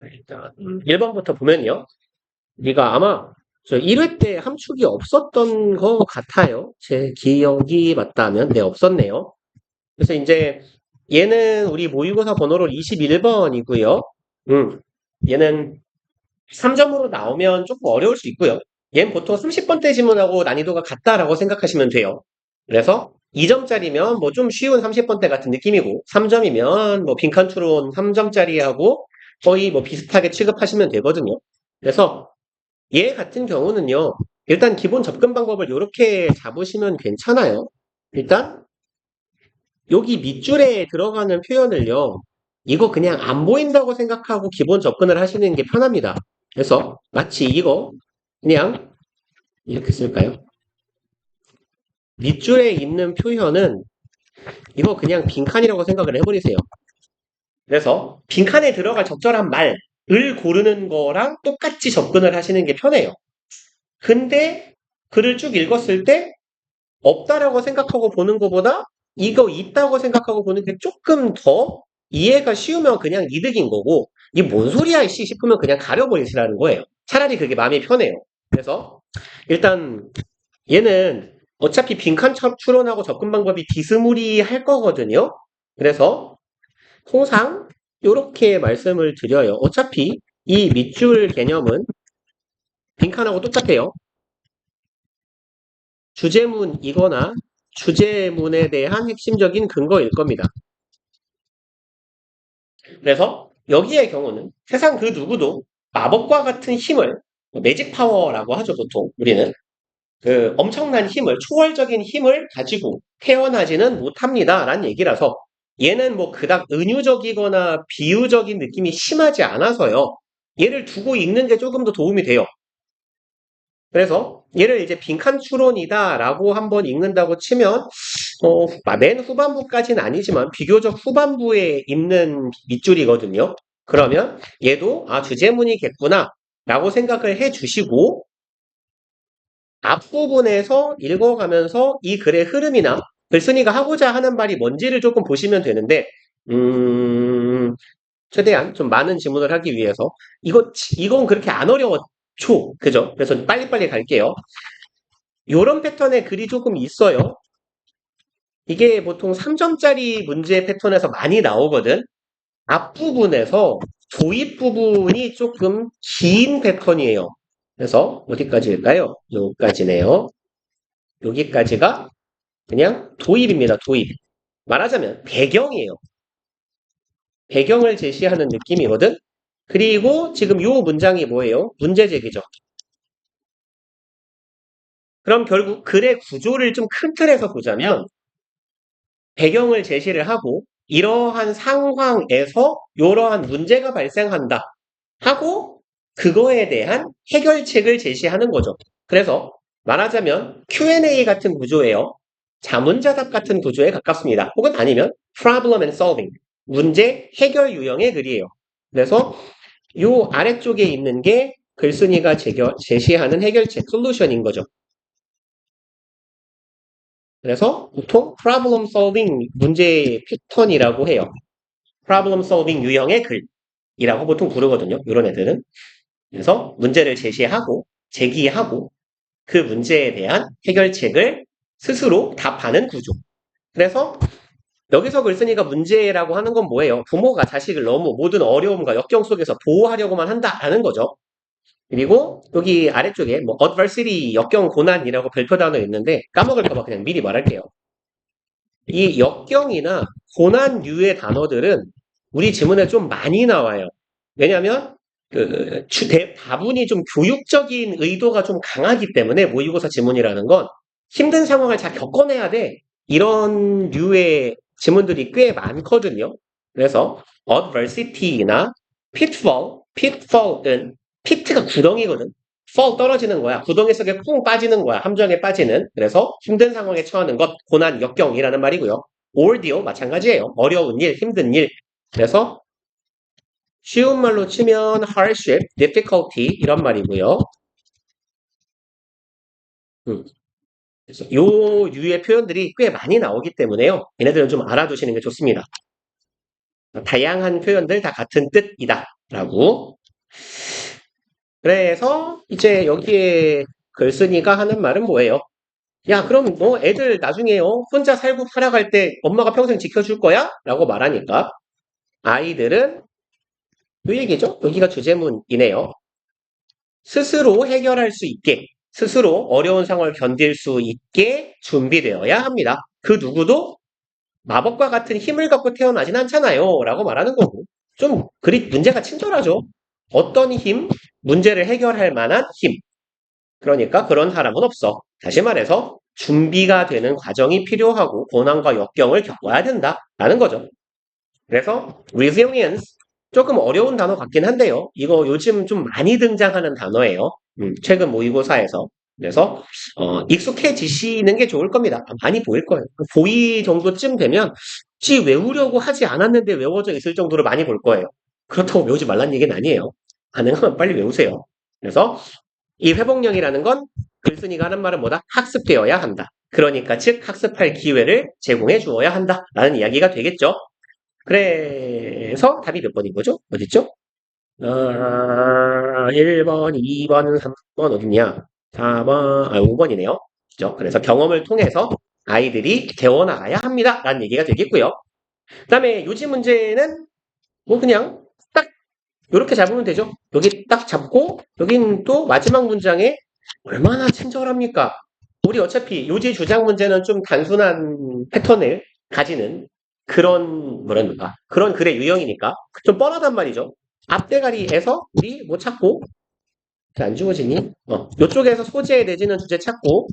일단 1번부터 보면요. 우리가 아마 저 1회 때 함축이 없었던 것 같아요. 제 기억이 맞다면. 네, 없었네요. 그래서 이제 얘는 우리 모의고사 번호로 21번이고요. 얘는 3점으로 나오면 조금 어려울 수 있고요. 얘는 보통 30번대 지문하고 난이도가 같다라고 생각하시면 돼요. 그래서 2점짜리면 뭐 좀 쉬운 30번대 같은 느낌이고 3점이면 뭐 빈칸 추론 3점짜리하고 거의 뭐 비슷하게 취급하시면 되거든요. 그래서 얘 같은 경우는요. 일단 기본 접근 방법을 이렇게 잡으시면 괜찮아요. 일단 여기 밑줄에 들어가는 표현을요. 이거 그냥 안 보인다고 생각하고 기본 접근을 하시는 게 편합니다. 그래서 마치 이거 그냥 이렇게 쓸까요? 밑줄에 있는 표현은 이거 그냥 빈칸이라고 생각을 해버리세요. 그래서 빈칸에 들어갈 적절한 말을 고르는 거랑 똑같이 접근을 하시는 게 편해요. 근데 글을 쭉 읽었을 때 없다라고 생각하고 보는 것보다 이거 있다고 생각하고 보는 게 조금 더 이해가 쉬우면 그냥 이득인 거고 이게 뭔 소리야 이씨 싶으면 그냥 가려버리시라는 거예요. 차라리 그게 마음이 편해요. 그래서 일단 얘는 어차피 빈칸 추론하고 접근 방법이 비스무리할 거거든요. 그래서 통상 이렇게 말씀을 드려요. 어차피 이 밑줄 개념은 빈칸하고 똑같아요. 주제문이거나 주제문에 대한 핵심적인 근거일 겁니다. 그래서 여기의 경우는 세상 그 누구도 마법과 같은 힘을 매직 파워라고 하죠, 보통 우리는. 그 엄청난 힘을, 초월적인 힘을 가지고 태어나지는 못합니다. 라는 얘기라서 얘는 뭐 그닥 은유적이거나 비유적인 느낌이 심하지 않아서요. 얘를 두고 읽는 게 조금 더 도움이 돼요. 그래서 얘를 이제 빈칸 추론이다라고 한번 읽는다고 치면 맨 후반부까지는 아니지만 비교적 후반부에 있는 밑줄이거든요. 그러면 얘도 주제문이겠구나 라고 생각을 해 주시고 앞부분에서 읽어가면서 이 글의 흐름이나 글쓴이가 하고자 하는 말이 뭔지를 조금 보시면 되는데 최대한 좀 많은 질문을 하기 위해서 이건 그렇게 안 어려웠죠. 그죠? 그래서 빨리빨리 갈게요. 요런 패턴의 글이 조금 있어요. 이게 보통 3점짜리 문제 패턴에서 많이 나오거든. 앞부분에서 도입 부분이 조금 긴 패턴이에요. 그래서 어디까지일까요? 여기까지네요. 여기까지가 그냥 도입입니다. 도입. 말하자면 배경이에요. 배경을 제시하는 느낌이거든. 그리고 지금 요 문장이 뭐예요? 문제 제기죠. 그럼 결국 글의 구조를 좀 큰 틀에서 보자면 배경을 제시를 하고 이러한 상황에서 이러한 문제가 발생한다 하고 그거에 대한 해결책을 제시하는 거죠. 그래서 말하자면 Q&A 같은 구조예요. 자문자답 같은 구조에 가깝습니다. 혹은 아니면 problem and solving, 문제 해결 유형의 글이에요. 그래서 이 아래쪽에 있는 게 글쓴이가 제시하는 해결책, 솔루션인 거죠. 그래서 보통 problem solving 문제 패턴이라고 해요. problem solving 유형의 글이라고 보통 부르거든요. 이런 애들은. 그래서 문제를 제시하고 제기하고 그 문제에 대한 해결책을 스스로 답하는 구조. 그래서 여기서 글쓴이가 문제라고 하는 건 뭐예요? 부모가 자식을 너무 모든 어려움과 역경 속에서 보호하려고만 한다라는 거죠. 그리고 여기 아래쪽에 뭐 adversity, 역경, 고난이라고 별표 단어 있는데 까먹을까봐 그냥 미리 말할게요. 이 역경이나 고난류의 단어들은 우리 지문에 좀 많이 나와요. 왜냐하면 다분히 좀 교육적인 의도가 좀 강하기 때문에 모의고사 지문이라는 건 힘든 상황을 잘 겪어내야 돼. 이런 류의 지문들이 꽤 많거든요. 그래서 adversity나 pitfall은 pit가 구덩이거든. fall 떨어지는 거야. 구덩이 속에 쿵 빠지는 거야. 함정에 빠지는. 그래서 힘든 상황에 처하는 것, 고난, 역경이라는 말이고요. ordeal 마찬가지예요. 어려운 일, 힘든 일. 그래서 쉬운 말로 치면 hardship, difficulty 이런 말이고요. 그래서 요 유의 표현들이 꽤 많이 나오기 때문에요. 얘네들은 좀 알아두시는 게 좋습니다. 다양한 표현들 다 같은 뜻이다. 라고. 그래서 이제 여기에 글쓴이가 하는 말은 뭐예요? 야, 그럼 너 애들 나중에 혼자 살고 살아갈 때 엄마가 평생 지켜줄 거야? 라고 말하니까 아이들은 이 얘기죠. 여기가 주제문이네요. 스스로 해결할 수 있게, 스스로 어려운 상황을 견딜 수 있게 준비되어야 합니다. 그 누구도 마법과 같은 힘을 갖고 태어나진 않잖아요. 라고 말하는 거고. 좀 그리 문제가 친절하죠. 어떤 힘? 문제를 해결할 만한 힘. 그러니까 그런 사람은 없어. 다시 말해서 준비가 되는 과정이 필요하고 고난과 역경을 겪어야 된다라는 거죠. 그래서 resilience 조금 어려운 단어 같긴 한데요. 이거 요즘 좀 많이 등장하는 단어예요. 최근 모의고사에서. 그래서 익숙해지시는 게 좋을 겁니다. 많이 보일 거예요. 고2 정도쯤 되면 혹시 외우려고 하지 않았는데 외워져 있을 정도로 많이 볼 거예요. 그렇다고 외우지 말란 얘기는 아니에요. 가능하면 빨리 외우세요. 그래서 이 회복력이라는 건 글쓴이가 하는 말은 뭐다? 학습되어야 한다. 그러니까 즉 학습할 기회를 제공해 주어야 한다라는 이야기가 되겠죠. 그래서 답이 몇 번인 거죠? 어딨죠? 1번, 2번, 3번 어딨냐? 4번, 5번이네요. 그죠? 그래서 경험을 통해서 아이들이 배워나가야 합니다. 라는 얘기가 되겠고요. 그 다음에 요지 문제는 뭐 그냥 딱 이렇게 잡으면 되죠. 여기 딱 잡고 여기는 또 마지막 문장에 얼마나 친절합니까? 우리 어차피 요지 주장 문제는 좀 단순한 패턴을 가지는 그런 뭐랄까 그런 글의 유형이니까 좀 뻔하단 말이죠. 앞대가리에서 우리 뭐 찾고 안 주어지니? 요쪽에서 소재에 내지는 주제 찾고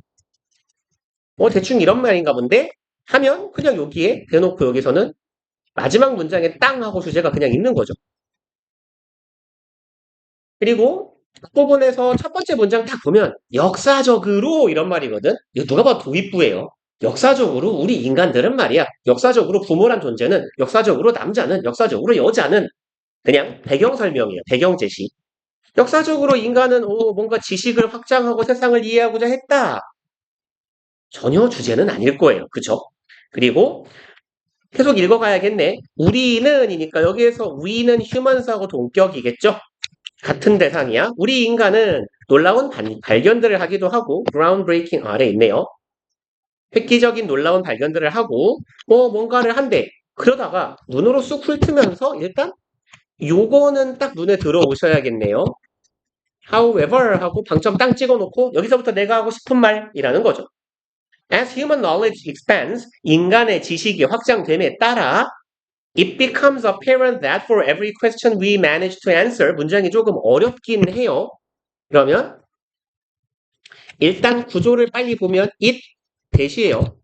대충 이런 말인가 본데 하면 그냥 여기에 대놓고 여기서는 마지막 문장에 땅 하고 주제가 그냥 있는 거죠. 그리고 앞부분에서 첫 번째 문장 딱 보면 역사적으로 이런 말이거든. 이거 누가 봐도 도입부예요. 역사적으로 우리 인간들은 말이야. 역사적으로 부모란 존재는 역사적으로 남자는 역사적으로 여자는 그냥 배경 설명이에요. 배경 제시. 역사적으로 인간은 뭔가 지식을 확장하고 세상을 이해하고자 했다. 전혀 주제는 아닐 거예요. 그쵸? 그리고 계속 읽어가야겠네. 우리는이니까 여기에서 we는 humans하고 동격이겠죠? 같은 대상이야. 우리 인간은 놀라운 발견들을 하기도 하고 groundbreaking 아래 있네요. 획기적인 놀라운 발견들을 하고 뭔가를 한대. 그러다가 눈으로 쑥 훑으면서 일단 요거는 딱 눈에 들어오셔야겠네요. However 하고 방점 땅 찍어놓고 여기서부터 내가 하고 싶은 말이라는 거죠. As human knowledge expands, 인간의 지식이 확장됨에 따라 It becomes apparent that for every question we manage to answer, 문장이 조금 어렵긴 해요. 그러면 일단 구조를 빨리 보면 it 대시예요.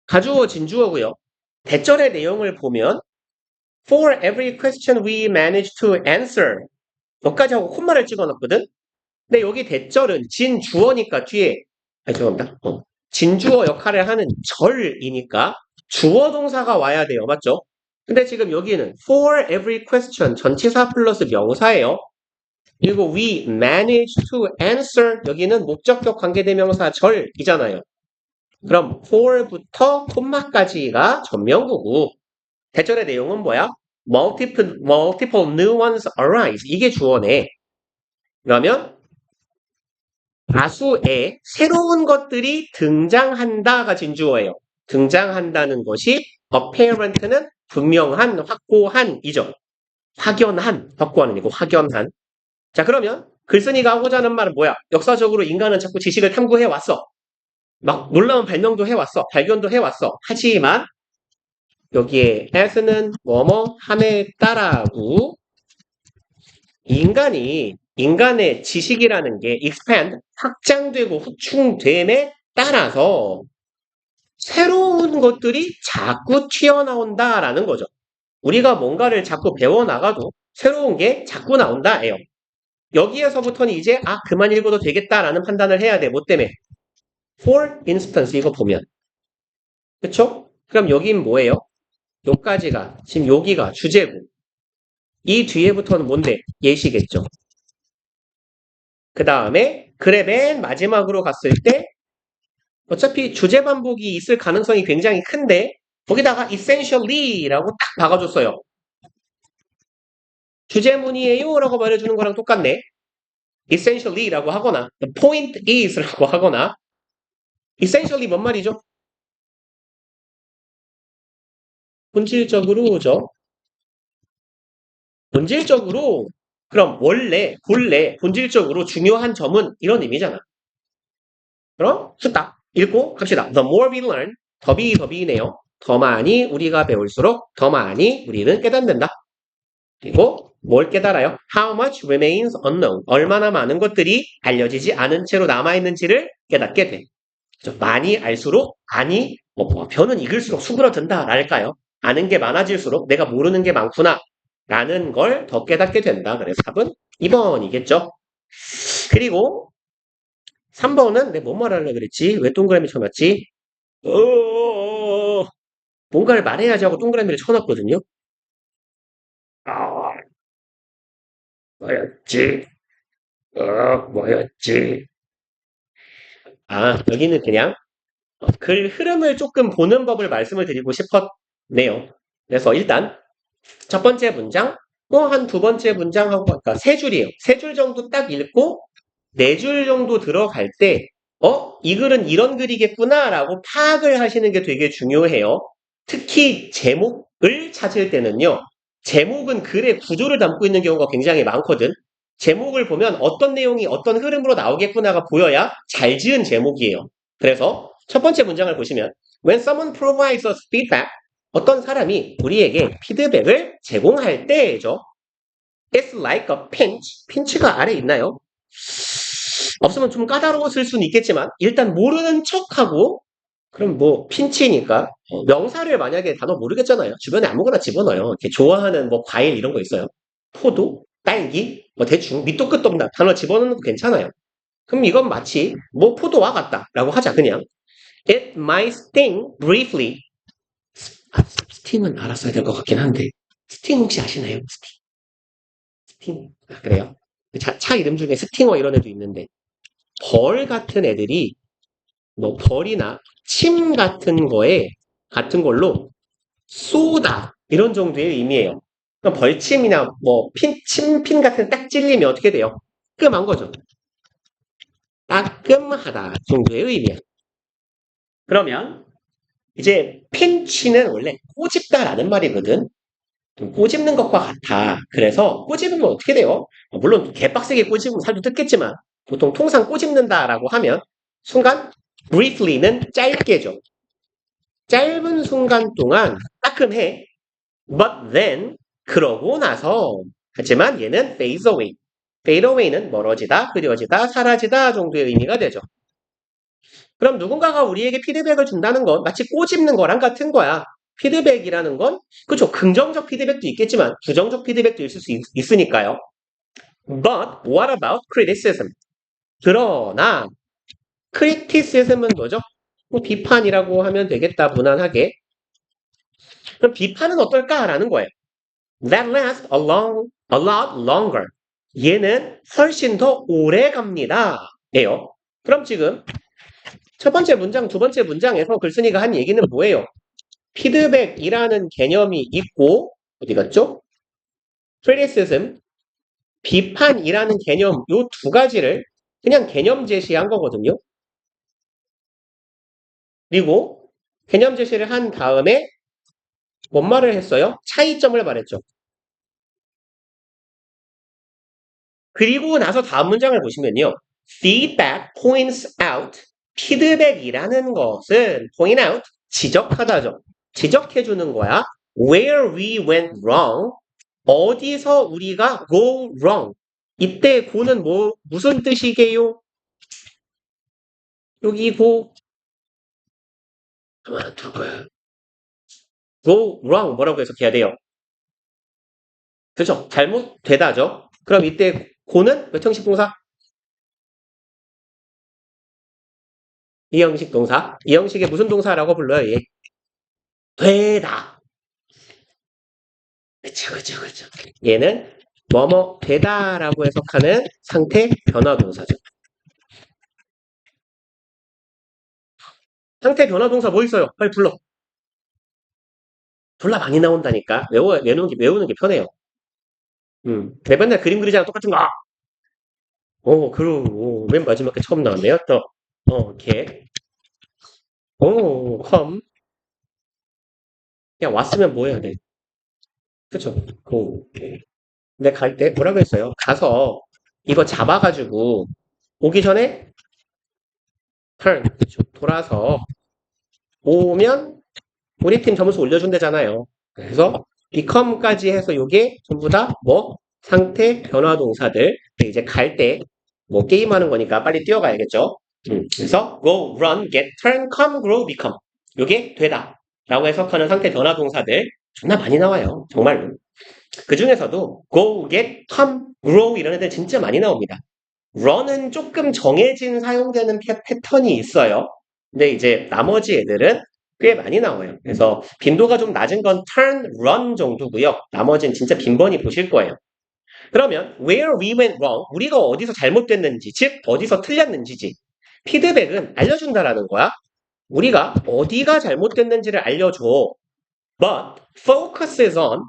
가주어 진주어고요. 대절의 내용을 보면 for every question we manage to answer 여기까지 하고 콤마를 찍어놨거든. 근데 여기 대절은 진주어니까 뒤에 죄송합니다. 진주어 역할을 하는 절이니까 주어 동사가 와야 돼요. 맞죠? 근데 지금 여기는 for every question 전치사 플러스 명사예요. 그리고 we manage to answer 여기는 목적격 관계대명사 절이잖아요. 그럼 for부터 콤마까지가 전명구고 대절의 내용은 뭐야? multiple new ones arise 이게 주어네. 그러면 다수의 새로운 것들이 등장한다가 진주어예요. 등장한다는 것이 apparent는 분명한, 확고한이죠. 확연한, 확고한은 아니고 확연한. 자 그러면 글쓴이가 하고자 하는 말은 뭐야? 역사적으로 인간은 자꾸 지식을 탐구해 왔어. 막 놀라운 발명도 해왔어. 발견도 해왔어. 하지만 여기에 as는 뭐뭐 함에 따라고 인간의 지식이라는 게 expand, 확장되고 확충됨에 따라서 새로운 것들이 자꾸 튀어나온다라는 거죠. 우리가 뭔가를 자꾸 배워나가도 새로운 게 자꾸 나온다예요. 여기에서부터는 이제 그만 읽어도 되겠다라는 판단을 해야 돼. 뭐 때문에? For instance 이거 보면 그쵸? 그럼 여긴 뭐예요? 요까지가 지금 여기가 주제고 이 뒤에부터는 뭔데? 예시겠죠. 그 다음에 글의 맨 마지막으로 갔을 때 어차피 주제 반복이 있을 가능성이 굉장히 큰데 거기다가 essentially라고 딱 박아줬어요. 주제문이에요 라고 말해주는 거랑 똑같네. essentially라고 하거나 the point is라고 하거나 essentially 뭔 말이죠? 본질적으로죠. 본질적으로 그럼 원래 본래 본질적으로 중요한 점은 이런 의미잖아. 그럼 딱 읽고 갑시다. The more we learn 더비네요. 더 많이 우리가 배울수록 더 많이 우리는 깨닫는다. 그리고 뭘 깨달아요? How much remains unknown. 얼마나 많은 것들이 알려지지 않은 채로 남아있는지를 깨닫게 돼. 그렇죠? 많이 알수록 아니 뭐 변은 익을수록 수그러든다 랄까요? 아는 게 많아질수록 내가 모르는 게 많구나 라는 걸 더 깨닫게 된다. 그래서 답은 2번이겠죠. 그리고 3번은 내가 뭔 말하려고 그랬지? 왜 동그라미 쳐놨지? 뭔가를 말해야지 하고 동그라미를 쳐놨거든요. 아, 뭐였지? 뭐였지? 아, 여기는 그냥 글 흐름을 조금 보는 법을 말씀을 드리고 싶었네요. 그래서 일단 첫 번째 문장, 또 한 두 번째 문장하고, 그러니까 세 줄이에요. 세 줄 정도 딱 읽고 네 줄 정도 들어갈 때, 이 글은 이런 글이겠구나라고 파악을 하시는 게 되게 중요해요. 특히 제목을 찾을 때는요. 제목은 글의 구조를 담고 있는 경우가 굉장히 많거든. 제목을 보면 어떤 내용이 어떤 흐름으로 나오겠구나가 보여야 잘 지은 제목이에요. 그래서 첫 번째 문장을 보시면 When someone provides us feedback, 어떤 사람이 우리에게 피드백을 제공할 때죠. It's like a pinch. pinch가 아래 있나요? 없으면 좀 까다로웠을 수는 있겠지만 일단 모르는 척하고 그럼 뭐 핀치니까 명사를 만약에 단어 모르겠잖아요. 주변에 아무거나 집어넣어요. 이렇게 좋아하는 뭐 과일 이런 거 있어요. 포도, 딸기, 뭐 대충 밑도 끝도 없나 단어 집어넣는 거 괜찮아요. 그럼 이건 마치 뭐 포도와 같다라고 하자 그냥. It might sting briefly. 스팅은 알았어야 될 것 같긴 한데 스팅 혹시 아시나요? 스팅. 아, 그래요? 차 이름 중에 스팅어 이런 애도 있는데 벌 같은 애들이 뭐 벌이나 침 같은 거에 같은 걸로 쏘다 이런 정도의 의미예요. 그럼 벌침이나 뭐 침핀 같은 딱 찔리면 어떻게 돼요? 뜨끔한 거죠. 따끔하다 정도의 의미야. 그러면 이제 핀치는 원래 꼬집다라는 말이거든. 좀 꼬집는 것과 같아. 그래서 꼬집으면 어떻게 돼요? 물론 개빡세게 꼬집으면 살도 뜯겠지만 보통 통상 꼬집는다라고 하면 순간 briefly는 짧게죠. 짧은 순간 동안 따끔해. But then 그러고 나서 하지만 얘는 fades away. fade away는 멀어지다, 흐려지다, 사라지다 정도의 의미가 되죠. 그럼 누군가가 우리에게 피드백을 준다는 건 마치 꼬집는 거랑 같은 거야. 피드백이라는 건 그렇죠. 긍정적 피드백도 있겠지만 부정적 피드백도 있을 수 있으니까요. But what about criticism? 그러나 criticism은 뭐죠? 뭐 비판이라고 하면 되겠다 무난하게. 그럼 비판은 어떨까라는 거예요. That lasts a lot longer. 얘는 훨씬 더 오래 갑니다. 예요. 그럼 지금 첫 번째 문장, 두 번째 문장에서 글쓴이가 한 얘기는 뭐예요? 피드백이라는 개념이 있고 어디 갔죠? criticism, 비판이라는 개념 요 두 가지를 그냥 개념 제시한 거거든요. 그리고 개념 제시를 한 다음에 뭔 말을 했어요? 차이점을 말했죠. 그리고 나서 다음 문장을 보시면요. Feedback points out. 피드백이라는 것은 point out, 지적하다죠. 지적해주는 거야. Where we went wrong. 어디서 우리가 go wrong. 이때 go는 무슨 뜻이게요? 여기 go 가만 둘 거야. go wrong 뭐라고 해석해야 돼요? 그죠? 잘못되다죠. 그럼 이때 go는 몇 형식 동사? 이 형식 동사. 이 형식의 무슨 동사라고 불러요? 얘? 되다. 그쵸. 얘는 뭐뭐 되다라고 해석하는 상태 변화 동사죠. 상태 변화 동사 뭐 있어요? 빨리 불러. 졸라 많이 나온다니까. 외우는 게 편해요. 맨날 그림 그리자랑 똑같은 거. 그리고, 맨 마지막에 처음 나왔네요. 또, get. come. 그냥 왔으면 뭐 해야 돼? 그쵸? go. 근데 갈 때 뭐라고 했어요? 가서 이거 잡아가지고 오기 전에 turn. 그쵸? 돌아서 오면 우리 팀 점수 올려준대잖아요. 그래서 become까지 해서 요게 전부 다 뭐 상태 변화 동사들. 이제 갈 때 뭐 게임하는 거니까 빨리 뛰어가야겠죠. 그래서 go, run, get, turn, come, grow, become. 요게 되다 라고 해석하는 상태 변화 동사들 존나 많이 나와요. 정말로. 그 중에서도 go, get, come, grow 이런 애들 진짜 많이 나옵니다. run은 조금 정해진 사용되는 패턴이 있어요. 근데 이제 나머지 애들은 꽤 많이 나와요. 그래서 빈도가 좀 낮은 건 turn, run 정도고요. 나머지는 진짜 빈번히 보실 거예요. 그러면 where we went wrong, 우리가 어디서 잘못됐는지, 즉 어디서 틀렸는지지. 피드백은 알려준다라는 거야. 우리가 어디가 잘못됐는지를 알려줘. But focuses on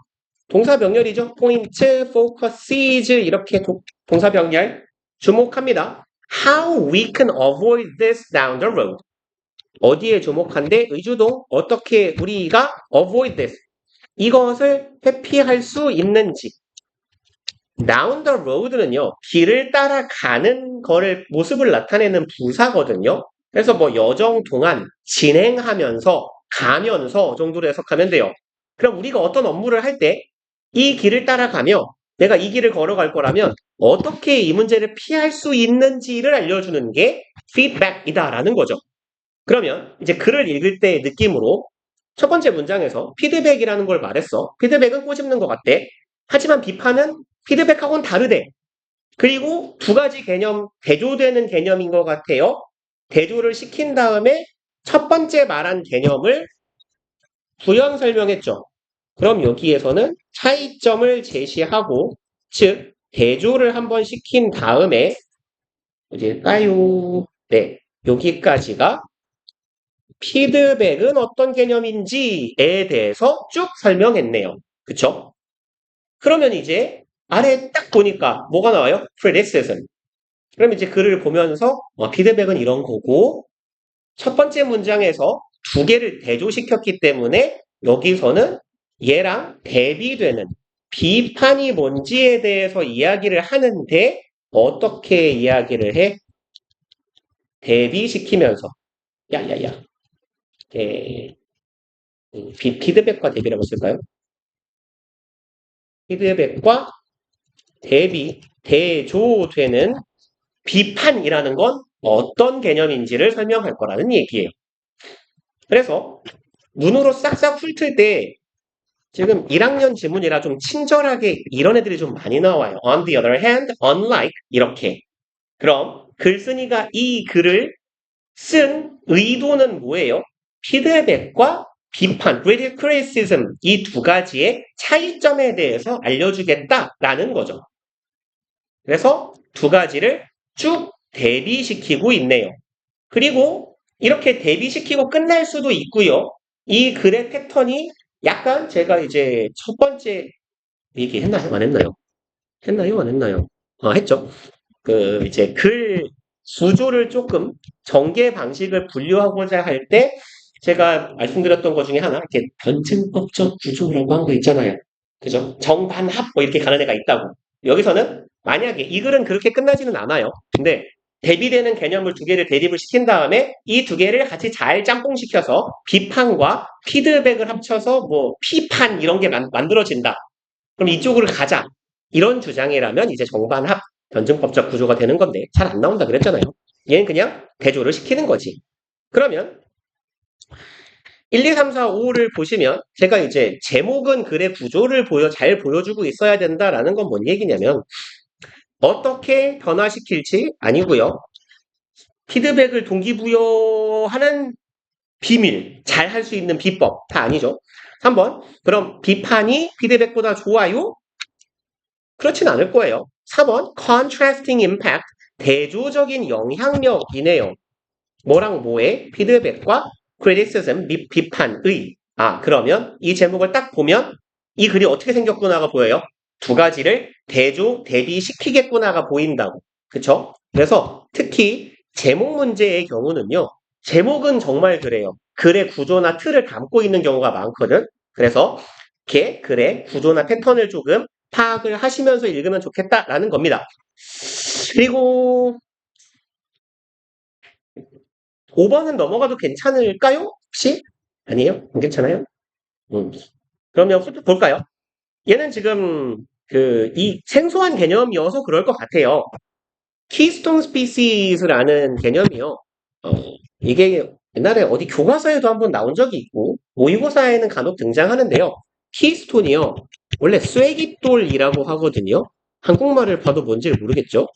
동사 병렬이죠. 포인트, focuses 이렇게 동사 병렬 주목합니다. How we can avoid this down the road. 어디에 주목한데 의주동 어떻게 우리가 avoid this 이것을 회피할 수 있는지. down the road는요. 길을 따라가는 거를 모습을 나타내는 부사거든요. 그래서 뭐 여정 동안 진행하면서 가면서 정도로 해석하면 돼요. 그럼 우리가 어떤 업무를 할 때 이 길을 따라가며 내가 이 길을 걸어갈 거라면 어떻게 이 문제를 피할 수 있는지를 알려주는 게 feedback이다라는 거죠. 그러면 이제 글을 읽을 때의 느낌으로 첫 번째 문장에서 피드백이라는 걸 말했어. 피드백은 꼬집는 것 같대. 하지만 비판은 피드백하고는 다르대. 그리고 두 가지 개념, 대조되는 개념인 것 같아요. 대조를 시킨 다음에 첫 번째 말한 개념을 부연 설명했죠. 그럼 여기에서는 차이점을 제시하고, 즉, 대조를 한번 시킨 다음에, 어디일까요? 네, 여기까지가 피드백은 어떤 개념인지에 대해서 쭉 설명했네요. 그쵸? 그러면 이제 아래 딱 보니까 뭐가 나와요? criticism. 그럼 이제 글을 보면서 피드백은 이런 거고 첫 번째 문장에서 두 개를 대조시켰기 때문에 여기서는 얘랑 대비되는 비판이 뭔지에 대해서 이야기를 하는데 어떻게 이야기를 해? 대비시키면서 야야야 피드백과 대비라고 쓸까요? 피드백과 대비, 대조되는 비판이라는 건 어떤 개념인지를 설명할 거라는 얘기예요. 그래서 문으로 싹싹 훑을 때 지금 1학년 지문이라 좀 친절하게 이런 애들이 좀 많이 나와요. On the other hand, unlike 이렇게. 그럼 글쓴이가 이 글을 쓴 의도는 뭐예요? 피드백과 비판, criticism 이 두 가지의 차이점에 대해서 알려주겠다라는 거죠. 그래서 두 가지를 쭉 대비시키고 있네요. 그리고 이렇게 대비시키고 끝날 수도 있고요. 이 글의 패턴이 약간 제가 이제 첫 번째 얘기했나요? 안 했나요? 했나요? 안 했나요? 했죠. 이제 글 구조를 조금 전개 방식을 분류하고자 할 때 제가 말씀드렸던 것 중에 하나, 이렇게 변증법적 구조라고 한 거 있잖아요. 그죠? 정반합 뭐 이렇게 가는 애가 있다고. 여기서는 만약에 이 글은 그렇게 끝나지는 않아요. 근데 대비되는 개념을 두 개를 대립을 시킨 다음에 이 두 개를 같이 잘 짬뽕시켜서 비판과 피드백을 합쳐서 뭐 피판 이런 게 만들어진다. 그럼 이쪽으로 가자. 이런 주장이라면 이제 정반합 변증법적 구조가 되는 건데 잘 안 나온다 그랬잖아요. 얘는 그냥 대조를 시키는 거지. 그러면 1, 2, 3, 4, 5를 보시면 제가 이제 제목은 글의 구조를 잘 보여주고 있어야 된다라는 건 뭔 얘기냐면 어떻게 변화시킬지 아니고요. 피드백을 동기부여하는 비밀, 잘 할 수 있는 비법 다 아니죠. 3번 그럼 비판이 피드백보다 좋아요? 그렇진 않을 거예요. 4번 contrasting impact 대조적인 영향력이네요. 뭐랑 뭐의 피드백과 criticism 비판의 그러면 이 제목을 딱 보면 이 글이 어떻게 생겼구나가 보여요. 두 가지를 대비시키겠구나가 보인다고. 그쵸? 그래서 특히 제목 문제의 경우는요. 제목은 정말 그래요. 글의 구조나 틀을 담고 있는 경우가 많거든. 그래서 이렇게 글의 구조나 패턴을 조금 파악을 하시면서 읽으면 좋겠다라는 겁니다. 그리고 5번은 넘어가도 괜찮을까요? 혹시? 아니에요? 안 괜찮아요? 음. 그러면 볼까요? 얘는 지금 이 생소한 개념이어서 그럴 것 같아요. 키스톤 스피시스라는 개념이요. 어, 이게 옛날에 어디 교과서에도 한번 나온 적이 있고 모의고사에는 간혹 등장하는데요. 키스톤이요. 원래 쐐기돌이라고 하거든요. 한국말을 봐도 뭔지를 모르겠죠.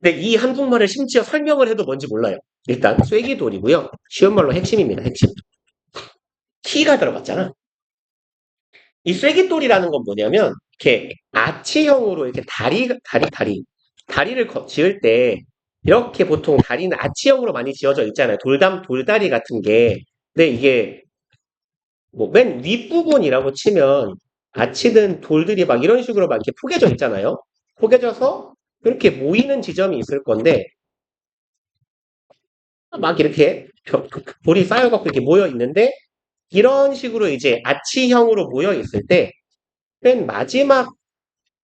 근데 이 한국말을 심지어 설명을 해도 뭔지 몰라요. 일단 쐐기돌이고요. 쉬운 말로 핵심입니다. 핵심. 키가 들어갔잖아. 이 쐐기돌이라는 건 뭐냐면 이렇게 아치형으로 이렇게 다리를 지을 때 이렇게 보통 다리는 아치형으로 많이 지어져 있잖아요. 돌다리 같은 게. 근데 이게 뭐 맨 윗부분이라고 치면 아치든 돌들이 막 이런 식으로 막 이렇게 포개져 있잖아요. 포개져서 이렇게 모이는 지점이 있을 건데 막 이렇게 돌이 쌓여갖고 이렇게 모여 있는데 이런 식으로 이제 아치형으로 모여 있을 때 맨 마지막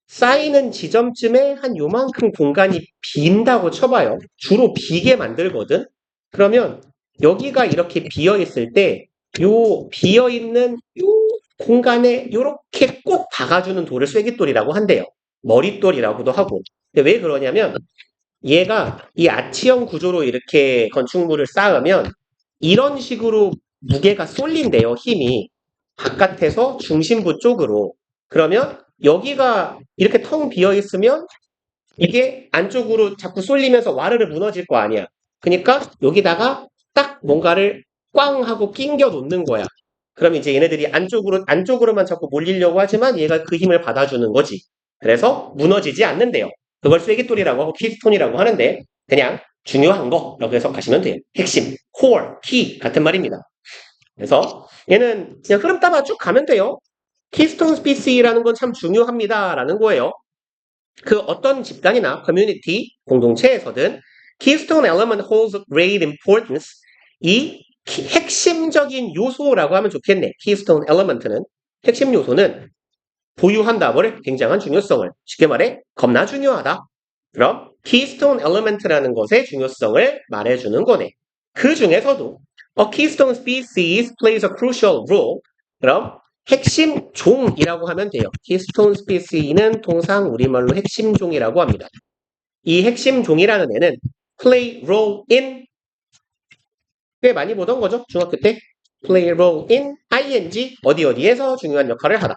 쌓이는 지점쯤에 한 요만큼 공간이 빈다고 쳐봐요. 주로 비게 만들거든. 그러면 여기가 이렇게 비어 있을 때 요 비어 있는 요 공간에 요렇게 꼭 박아주는 돌을 쐐기돌이라고 한대요. 머릿돌이라고도 하고. 근데 왜 그러냐면 얘가 이 아치형 구조로 이렇게 건축물을 쌓으면 이런 식으로 무게가 쏠린대요. 힘이 바깥에서 중심부 쪽으로. 그러면 여기가 이렇게 텅 비어 있으면 이게 안쪽으로 자꾸 쏠리면서 와르르 무너질 거 아니야. 그러니까 여기다가 딱 뭔가를 꽝 하고 낑겨 놓는 거야. 그럼 이제 얘네들이 안쪽으로만 자꾸 몰리려고 하지만 얘가 그 힘을 받아주는 거지. 그래서 무너지지 않는데요. 그걸 쐐기돌이라고 하고 키스톤이라고 하는데 그냥 중요한 거라고 해석하시면 돼요. 핵심, core, key 같은 말입니다. 그래서 얘는 그냥 흐름 따라 쭉 가면 돼요. 키스톤 스피시라는 건 참 중요합니다라는 거예요. 그 어떤 집단이나 커뮤니티, 공동체에서든 keystone element holds great importance. 이 핵심적인 요소라고 하면 좋겠네. keystone element는 핵심 요소는 보유한다. 뭐를? 굉장한 중요성을. 쉽게 말해 겁나 중요하다. 그럼 keystone element라는 것의 중요성을 말해주는 거네. 그 중에서도 a keystone species plays a crucial role. 그럼 핵심 종이라고 하면 돼요. keystone species는 통상 우리말로 핵심 종이라고 합니다. 이 핵심 종이라는 애는 play role in 꽤 많이 보던 거죠. 중학교 때 play role in ing 어디에서 중요한 역할을 하다.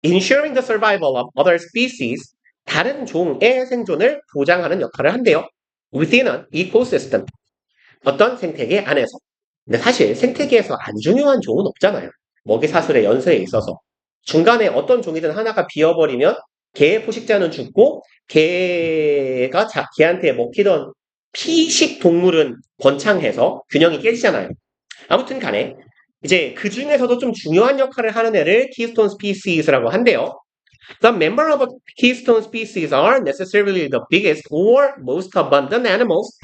ensuring the survival of other species 다른 종의 생존을 보장하는 역할을 한대요. within an ecosystem 어떤 생태계 안에서. 근데 사실 생태계에서 안 중요한 종은 없잖아요. 먹이사슬의 연쇄에 있어서. 중간에 어떤 종이든 하나가 비어버리면 개의 포식자는 죽고 개한테 먹히던 피식 동물은 번창해서 균형이 깨지잖아요. 아무튼 간에 이제 그 중에서도 좀 중요한 역할을 하는 애를 keystone species라고 한대요. The member of a keystone species are necessarily the biggest or most abundant animals.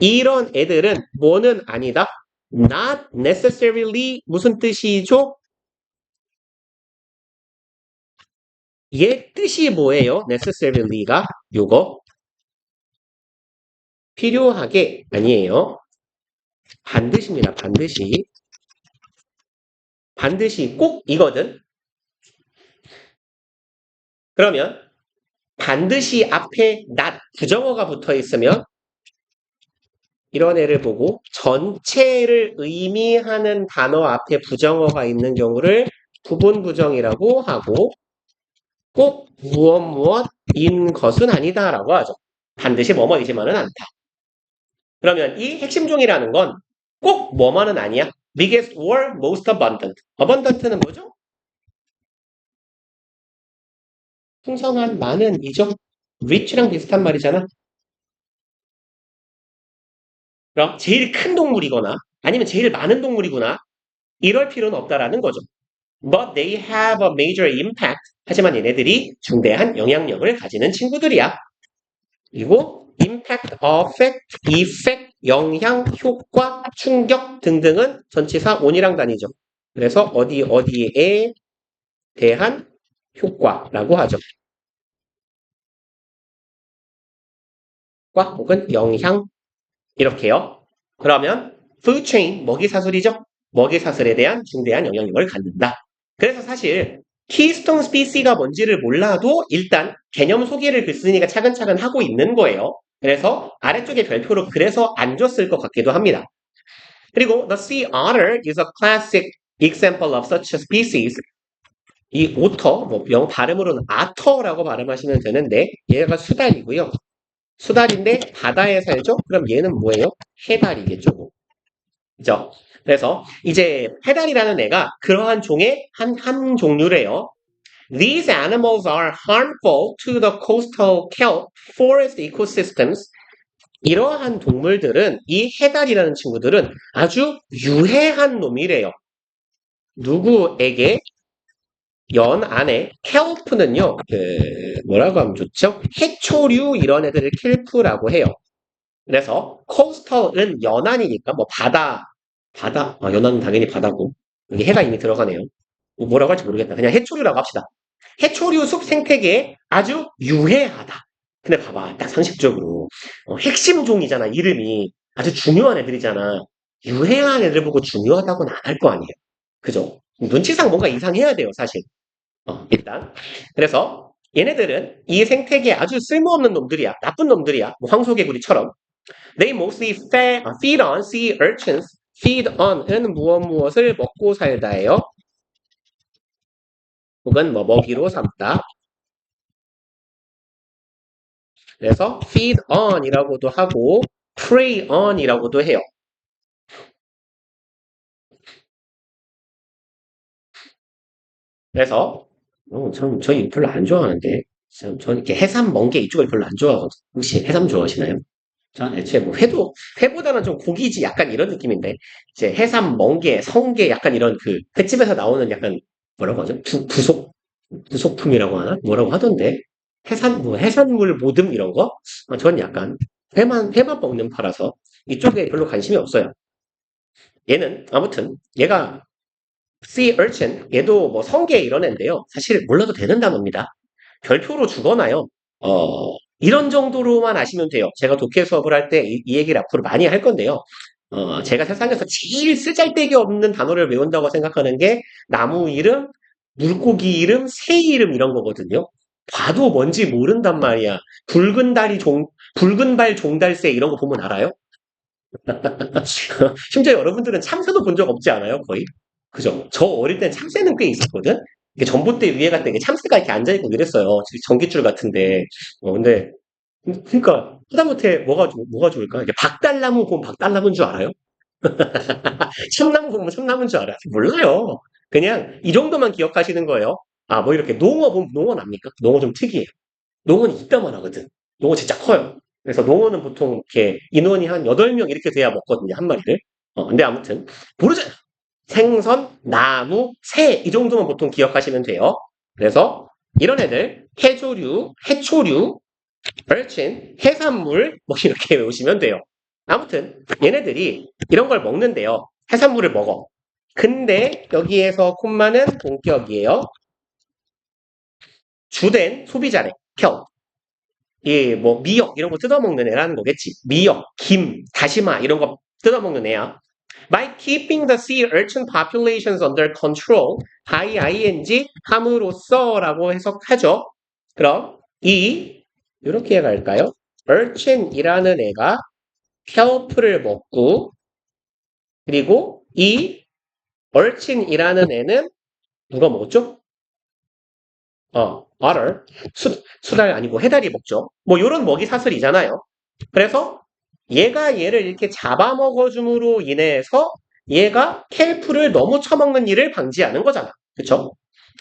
이런 애들은 뭐는 아니다. Not necessarily 무슨 뜻이죠? 얘 뜻이 뭐예요? necessarily가 요거 필요하게 아니에요. 반드시입니다. 반드시 꼭 이거든. 그러면 반드시 앞에 not 부정어가 붙어 있으면 이런 애를 보고 전체를 의미하는 단어 앞에 부정어가 있는 경우를 부분 부정이라고 하고 꼭 무엇인 것은 아니다라고 하죠. 반드시 뭐뭐이지만은 않다. 그러면 이 핵심종이라는 건 꼭 뭐만은 아니야. biggest or most abundant. abundant는 뭐죠? 풍성한, 많은 이죠. rich랑 비슷한 말이잖아. 그럼 제일 큰 동물이거나 아니면 제일 많은 동물이구나. 이럴 필요는 없다라는 거죠. But they have a major impact. 하지만 얘네들이 중대한 영향력을 가지는 친구들이야. 그리고 impact, affect, effect, 영향, 효과, 충격 등등은 전치사 on이랑 다니죠. 그래서 어디에 대한 효과라고 하죠. 효과 혹은 영향 이렇게요. 그러면 food chain, 먹이사슬이죠. 먹이사슬에 대한 중대한 영향력을 갖는다. 그래서 사실 키스톤 스피시가 뭔지를 몰라도 일단 개념 소개를 글쓴이가 차근차근 하고 있는 거예요. 그래서 아래쪽에 별표로 그래서 안 줬을 것 같기도 합니다. 그리고 the sea otter is a classic example of such a species. 이 오터, 뭐 영어 발음으로는 아터라고 발음하시면 되는데 얘가 수달이고요. 수달인데 바다에 살죠? 그럼 얘는 뭐예요? 해달이겠죠. 그죠? 그래서 이제 해달이라는 애가 그러한 종의 한 종류래요. These animals are harmful to the coastal kelp forest ecosystems. 이러한 동물들은 이 해달이라는 친구들은 아주 유해한 놈이래요. 누구에게? 연 안에 켈프는요. 뭐라고 하면 좋죠? 해초류 이런 애들을 켈프라고 해요. 그래서 코스털은 연안이니까 뭐 연안은 당연히 바다고 여기 해가 이미 들어가네요. 뭐라고 할지 모르겠다. 그냥 해초류라고 합시다. 해초류 숲 생태계에 아주 유해하다. 근데 봐봐, 딱 상식적으로 핵심 종이잖아. 이름이 아주 중요한 애들이잖아. 유해한 애들 보고 중요하다고는 안 할 거 아니에요. 그죠? 눈치상 뭔가 이상해야 돼요, 사실. 일단. 그래서 얘네들은 이 생태계에 아주 쓸모없는 놈들이야. 나쁜 놈들이야. 뭐 황소개구리처럼. They mostly feed on sea urchins. feed on은 무엇을 먹고 살다예요. 혹은 뭐 먹이로 삼다. 그래서 feed on이라고도 하고 prey on이라고도 해요. 그래서 저 이거 별로 안 좋아하는데 전 이렇게 해삼 멍게 이쪽을 별로 안 좋아하거든요. 혹시 해삼 좋아하시나요? 전 애초에 뭐 회보다는 좀 고기지 약간 이런 느낌인데 이제 해삼, 멍게, 성게 약간 이런 그 횟집에서 나오는 약간 뭐라고 하죠? 부속품이라고 하나? 뭐라고 하던데 해산물 모듬 이런 거? 전 약간 회만 먹는 파라서 이쪽에 별로 관심이 없어요. 얘는 아무튼 얘가 sea urchin 얘도 뭐 성게 이런 애인데요. 사실 몰라도 되는 단어입니다. 별표로 주거나요. 이런 정도로만 아시면 돼요. 제가 독해 수업을 할 때 이 얘기를 앞으로 많이 할 건데요. 제가 세상에서 제일 쓰잘데기 없는 단어를 외운다고 생각하는 게 나무 이름, 물고기 이름, 새 이름 이런 거거든요. 봐도 뭔지 모른단 말이야. 붉은 발 종달새 이런 거 보면 알아요? 심지어 여러분들은 참새도 본 적 없지 않아요? 거의? 그죠? 저 어릴 땐 참새는 꽤 있었거든? 이게 전봇대 위에 갔다 이게 참새가 이렇게 앉아있고 이랬어요. 전깃줄 같은데. 근데, 그러니까, 하다못해 뭐가 좋을까? 이게 박달나무 보면 박달나무인 줄 알아요? 참나무 보면 참나무인 줄 알아요? 몰라요. 그냥 이 정도만 기억하시는 거예요. 뭐 이렇게 농어 보면 농어 납니까? 농어 좀 특이해요. 농어는 이따만 하거든. 농어 진짜 커요. 그래서 농어는 보통 이렇게 인원이 한 8명 이렇게 돼야 먹거든요, 한 마리를. 근데 아무튼, 모르잖아. 생선, 나무, 새, 이 정도만 보통 기억하시면 돼요. 그래서 이런 애들, 해초류, urchin, 해산물, 뭐 이렇게 외우시면 돼요. 아무튼, 얘네들이 이런 걸 먹는데요. 해산물을 먹어. 근데 여기에서 콤마는 본격이에요. 주된 소비자래. 켜. 뭐 미역 이런 거 뜯어먹는 애라는 거겠지. 미역, 김, 다시마 이런 거 뜯어먹는 애야. By keeping the sea urchin populations under control, by ing 함으로써라고 해석하죠. 그럼 이렇게 해갈까요? urchin이라는 애가 kelp를 먹고 그리고 이 urchin이라는 애는 누가 먹었죠? otter 수달 아니고 해달이 먹죠. 뭐 이런 먹이 사슬이잖아요. 그래서 얘가 얘를 이렇게 잡아먹어줌으로 인해서 얘가 켈프를 너무 처먹는 일을 방지하는 거잖아. 그쵸?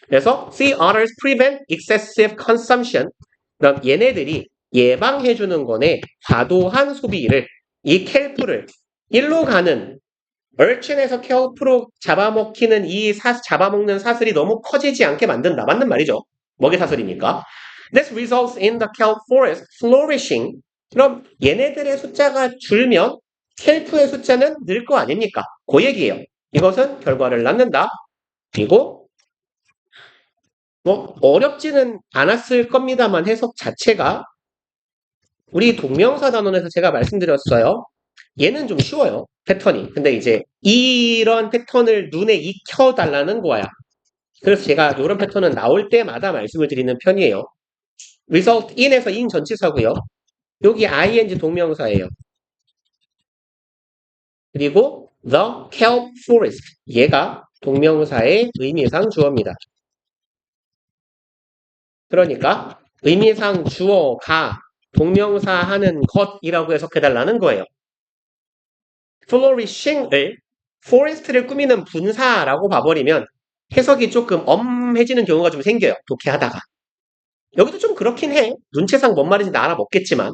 그래서 sea otters prevent excessive consumption. 그럼 얘네들이 예방해주는 거네. 과도한 소비를 이 켈프를 일로 가는 urchin에서 kelp로 잡아먹히는 잡아먹는 사슬이 너무 커지지 않게 만든다. 맞는 말이죠. 먹이 사슬이니까. This results in the kelp forest flourishing. 그럼 얘네들의 숫자가 줄면 켈프의 숫자는 늘 거 아닙니까? 그 얘기예요. 이것은 결과를 낳는다. 그리고 뭐 어렵지는 않았을 겁니다만 해석 자체가 우리 동명사 단원에서 제가 말씀드렸어요. 얘는 좀 쉬워요. 패턴이. 근데 이제 이런 패턴을 눈에 익혀달라는 거야. 그래서 제가 이런 패턴은 나올 때마다 말씀을 드리는 편이에요. result in에서 in 전치사고요. 여기 ing 동명사예요. 그리고 the kelp forest 얘가 동명사의 의미상 주어입니다. 그러니까 의미상 주어가 동명사 하는 것이라고 해석해달라는 거예요. flourishing을 forest를 꾸미는 분사라고 봐버리면 해석이 조금 엄해지는 경우가 좀 생겨요. 독해하다가. 여기도 좀 그렇긴 해. 눈체상 뭔 말인지 알아먹겠지만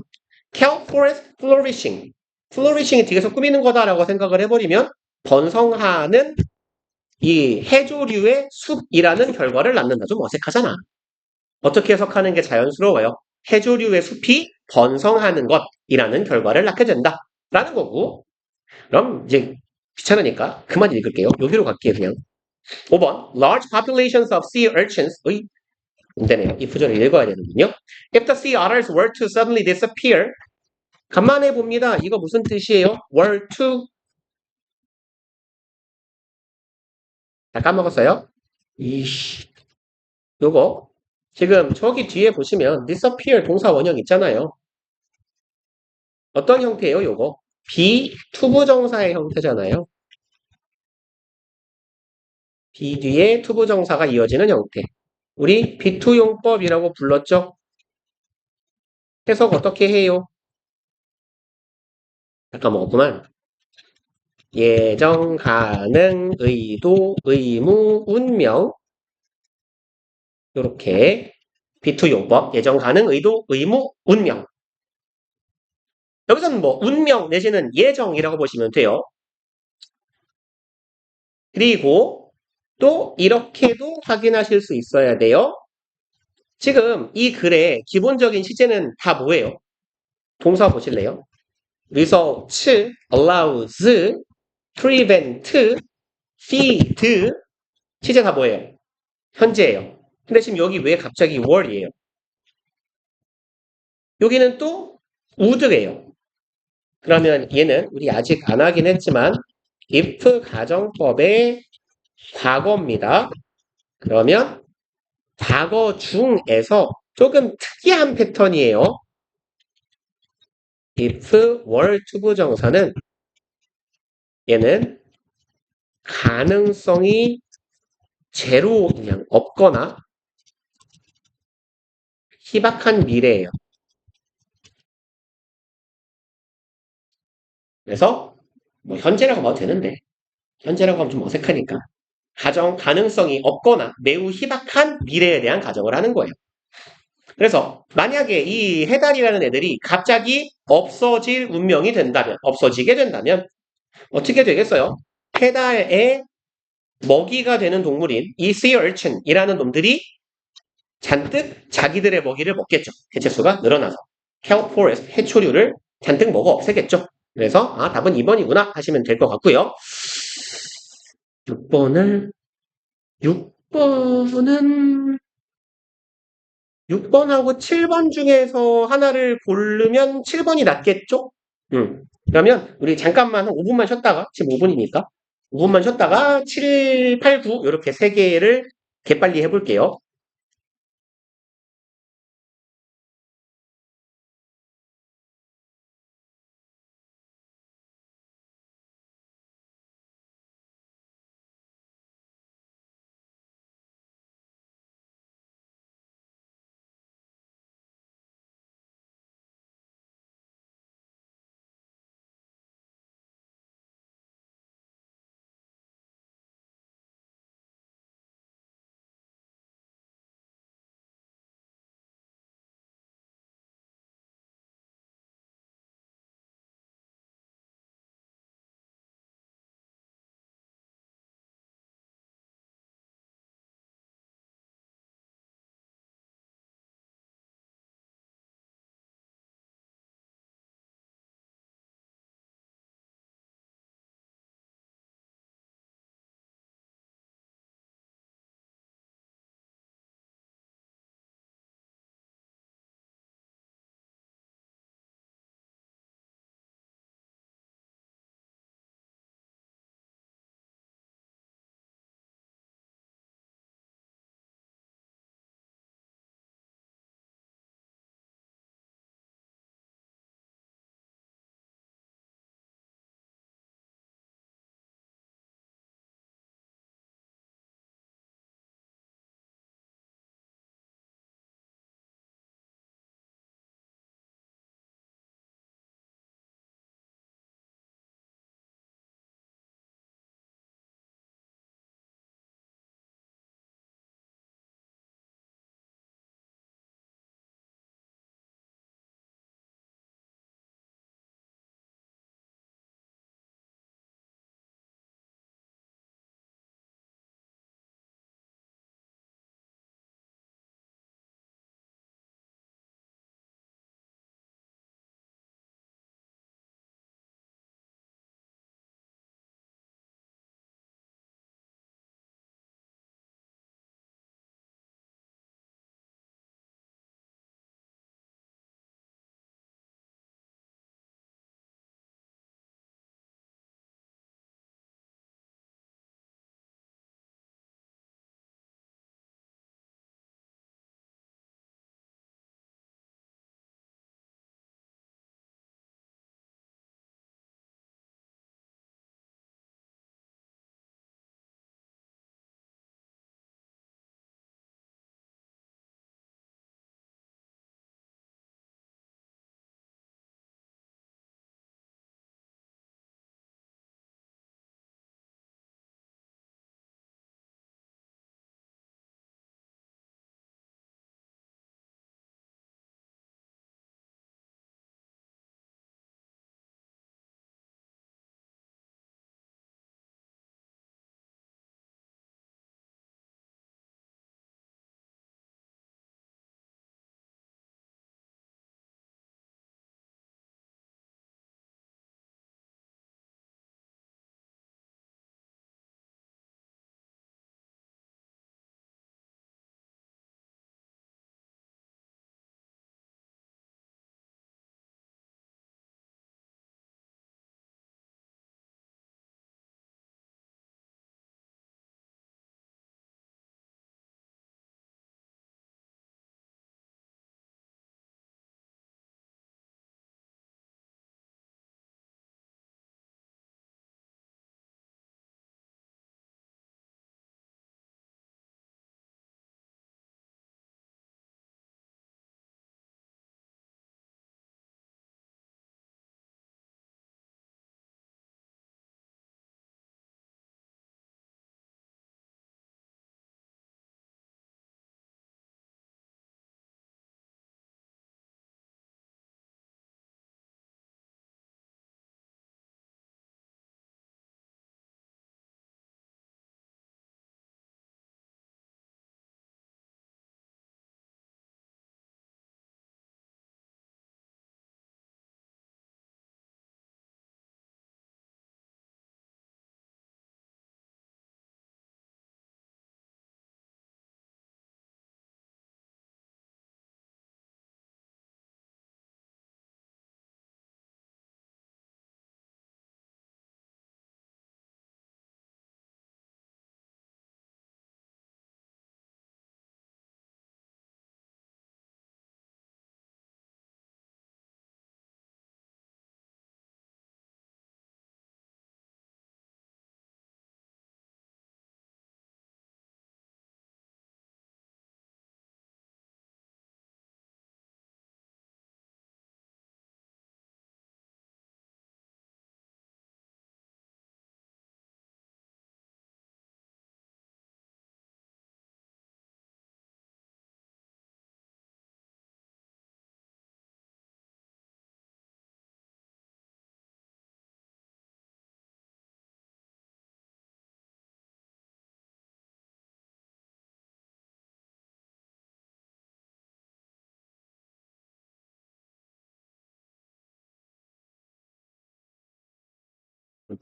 kelp forest flourishing. flourishing이 뒤에서 꾸미는 거다라고 생각을 해버리면 번성하는 이 해조류의 숲이라는 결과를 낳는다. 좀 어색하잖아. 어떻게 해석하는 게 자연스러워요? 해조류의 숲이 번성하는 것이라는 결과를 낳게 된다. 라는 거고 그럼 이제 귀찮으니까 그만 읽을게요. 여기로 갈게요, 그냥. 5번. Large populations of sea urchins. 안 되네요. 이 구절을 읽어야 되는군요. If the sea otters were to suddenly disappear. 간만에 봅니다. 이거 무슨 뜻이에요? were to. 다 까먹었어요? 이씨. 요거. 지금 저기 뒤에 보시면 disappear 동사 원형 있잖아요. 어떤 형태예요, 요거? 비투부정사의 형태잖아요. 비 뒤에 투부정사가 이어지는 형태. 우리 비투용법이라고 불렀죠? 해석 어떻게 해요? 잠깐 먹었구만. 예정, 가능, 의도, 의무, 운명. 이렇게 비투용법, 예정, 가능, 의도, 의무, 운명. 여기서는 뭐 운명 내지는 예정이라고 보시면 돼요. 그리고 또 이렇게도 확인하실 수 있어야 돼요. 지금 이 글의 기본적인 시제는 다 뭐예요? 동사 보실래요? result, allows, prevent, feed, 시제 다 뭐예요? 현재예요. 근데 지금 여기 왜 갑자기 were이에요? 여기는 또 would예요. 그러면 얘는 우리 아직 안 하긴 했지만 if 가정법의 과거입니다. 그러면 과거 중에서 조금 특이한 패턴이에요. if were 투부정사는 얘는 가능성이 제로 그냥 없거나 희박한 미래예요. 그래서 뭐 현재라고 봐도 되는데 현재라고 하면 좀 어색하니까 가능성이 없거나 매우 희박한 미래에 대한 가정을 하는 거예요. 그래서 만약에 이 해달이라는 애들이 갑자기 없어질 운명이 된다면 없어지게 된다면 어떻게 되겠어요? 해달의 먹이가 되는 동물인 이 sea urchin이라는 놈들이 잔뜩 자기들의 먹이를 먹겠죠. 개체수가 늘어나서 kelp forest 해초류를 잔뜩 먹어 없애겠죠. 그래서 답은 2번이구나 하시면 될 것 같고요. 6번을 6번은 6번하고 7번 중에서 하나를 고르면 7번이 낫겠죠? 그러면 우리 잠깐만 한 5분만 쉬었다가 지금 5분이니까 5분만 쉬었다가 7, 8, 9 이렇게 세 개를 개빨리 해볼게요.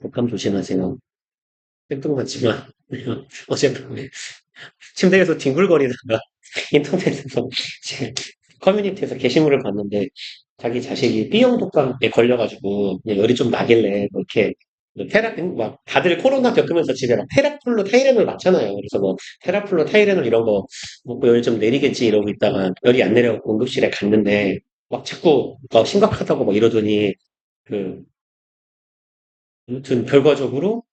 독감 조심하세요. 생뚱맞지만 어젯밤에 침대에서 뒹굴거리다가 인터넷에서 제 커뮤니티에서 게시물을 봤는데 자기 자식이 B형 독감에 걸려가지고 그냥 열이 좀 나길래 뭐 이렇게 뭐 막 다들 코로나 겪으면서 집에 막 테라플루 타이레놀 맞잖아요. 그래서 뭐 테라플루 타이레놀 이런 거 먹고 열 좀 내리겠지 이러고 있다가 열이 안 내려갖고 응급실에 갔는데 막 자꾸 막 심각하다고 막 이러더니 그 아무튼 결과적으로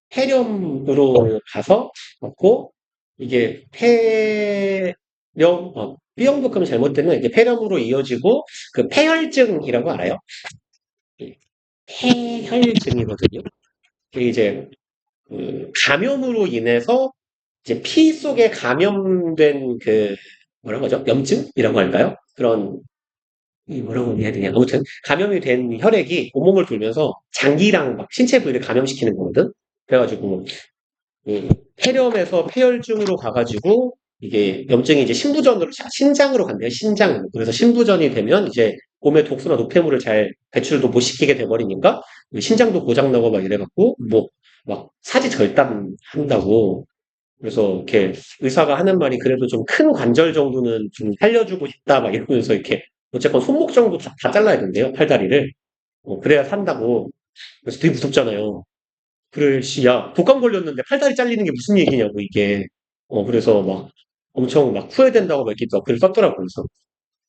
폐렴으로 가서 맞고 이게 B형 독감이 잘못되면 이게 폐렴으로 이어지고 그 폐혈증이라고 알아요? 폐혈증이거든요. 그게 이제 그 감염으로 인해서 이제 피 속에 감염된 그 뭐라고 하죠? 염증이라고 할까요? 그런 이 뭐라고 해야 되냐? 아무튼 감염이 된 혈액이 온몸을 돌면서 장기랑 막 신체 부위를 감염시키는 거거든. 그래가지고 폐렴에서 폐혈증으로 가가지고 이게 염증이 이제 신장으로 간대요. 신장으로. 그래서 신부전이 되면 이제 몸에 독소나 노폐물을 잘 배출도 못 시키게 돼버리니까 신장도 고장나고 막 이래갖고 뭐 막 사지절단 한다고. 그래서 이렇게 의사가 하는 말이 그래도 좀 큰 관절 정도는 좀 살려주고 싶다 막 이러면서 이렇게 어쨌건 손목 정도 다 잘라야 된대요. 팔다리를. 그래야 산다고. 그래서 되게 무섭잖아요. 그래, 씨, 야, 독감 걸렸는데 팔다리 잘리는 게 무슨 얘기냐고, 이게. 그래서 막 엄청 막 후회된다고 막 이렇게 글 썼더라고요.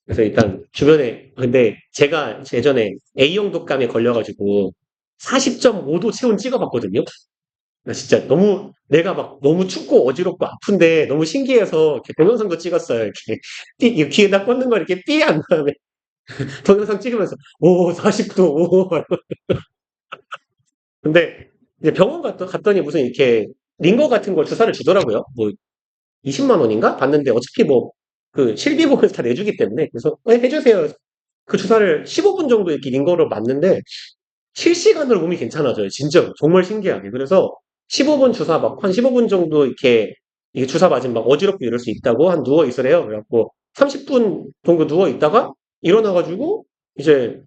그래서 일단 주변에, 근데 제가 예전에 A형 독감에 걸려가지고 40.5도 체온 찍어봤거든요. 나 진짜 내가 막 너무 춥고 어지럽고 아픈데 너무 신기해서 이렇게 동영상도 찍었어요. 이렇게 이거 귀에다 꽂는 거 이렇게 삐 한 다음에 동영상 찍으면서, 오, 40도, 오. 근데 이제 병원 갔더니 무슨 이렇게 링거 같은 걸 주사를 주더라고요. 뭐 20만 원인가? 봤는데 어차피 뭐 그 실비보험에서 다 내주기 때문에 그래서 해주세요. 그 주사를 15분 정도 이렇게 링거로 맞는데 실시간으로 몸이 괜찮아져요. 진짜 정말 신기하게. 그래서 15분 주사 막 한 15분 정도 이렇게 이게 주사 맞으면 막 어지럽고 이럴 수 있다고 한 누워 있으래요. 그래갖고 30분 정도 누워 있다가 일어나가지고 이제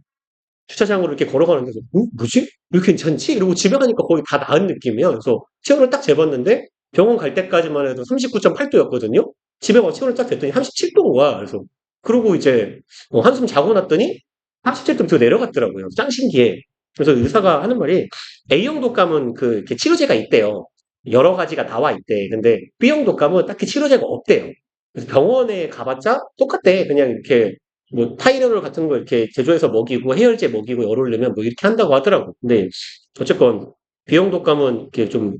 주차장으로 이렇게 걸어가는데, 뭐지? 이렇게 괜찮지? 이러고 집에 가니까 거의 다 나은 느낌이야. 그래서 체온을 딱 재봤는데 병원 갈 때까지만 해도 39.8도였거든요. 집에 와서 체온을 딱 쟀더니 37도인 거야. 그래서 그러고 이제 한숨 자고 났더니 37도 밑으로 내려갔더라고요. 짱 신기해. 그래서 의사가 하는 말이 A형 독감은 그 이렇게 치료제가 있대요. 여러 가지가 나와 있대. 근데 B형 독감은 딱히 치료제가 없대요. 그래서 병원에 가봤자 똑같대. 그냥 이렇게 뭐 타이레놀 같은 거 이렇게 제조해서 먹이고 해열제 먹이고 열 올리면 뭐 이렇게 한다고 하더라고. 근데 어쨌건 B형 독감은 이렇게 좀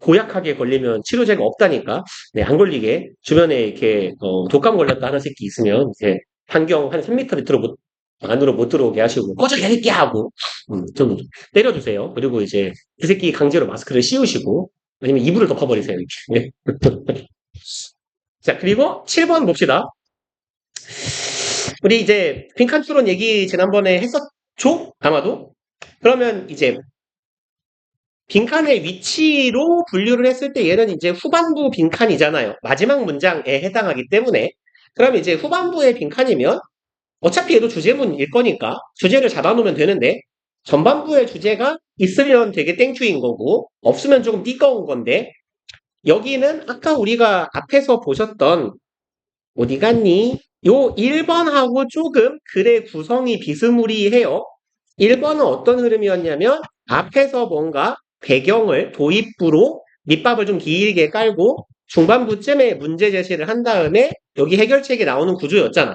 고약하게 걸리면 치료제가 없다니까. 네, 안 걸리게 주변에 이렇게 독감 걸렸다 하는 새끼 있으면 이제 반경 한 3m 밑으로 안으로 못 들어오게 하시고 꺼져 개새끼 하고 좀 때려주세요. 그리고 이제 그 새끼 강제로 마스크를 씌우시고 아니면 이불을 덮어버리세요. 이렇게. 자, 그리고 7번 봅시다. 우리 이제 빈칸 추론 얘기 지난번에 했었죠? 아마도? 그러면 이제 빈칸의 위치로 분류를 했을 때 얘는 이제 후반부 빈칸이잖아요. 마지막 문장에 해당하기 때문에. 그럼 이제 후반부의 빈칸이면 어차피 얘도 주제문일 거니까 주제를 잡아놓으면 되는데 전반부의 주제가 있으면 되게 땡큐인 거고 없으면 조금 띠꺼운 건데 여기는 아까 우리가 앞에서 보셨던 어디 갔니? 요 1번하고 조금 글의 구성이 비스무리해요. 1번은 어떤 흐름이었냐면 앞에서 뭔가 배경을 도입부로 밑밥을 좀 길게 깔고 중반부쯤에 문제 제시를 한 다음에 여기 해결책이 나오는 구조였잖아.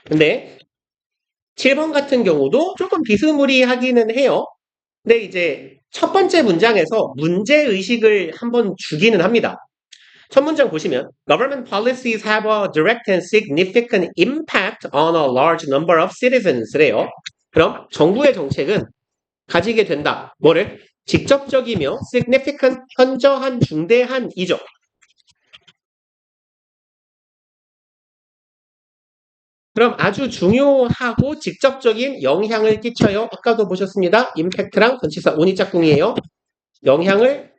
근데 7번 같은 경우도 조금 비스무리하기는 해요. 근데 이제 첫 번째 문장에서 문제의식을 한번 주기는 합니다. 첫 문장 보시면 Government policies have a direct and significant impact on a large number of citizens래요. 그럼 정부의 정책은 가지게 된다. 뭐를? 직접적이며 significant, 현저한, 중대한이죠. 그럼 아주 중요하고 직접적인 영향을 끼쳐요. 아까도 보셨습니다. 임팩트랑 전치사 온이짝꿍이에요. 영향을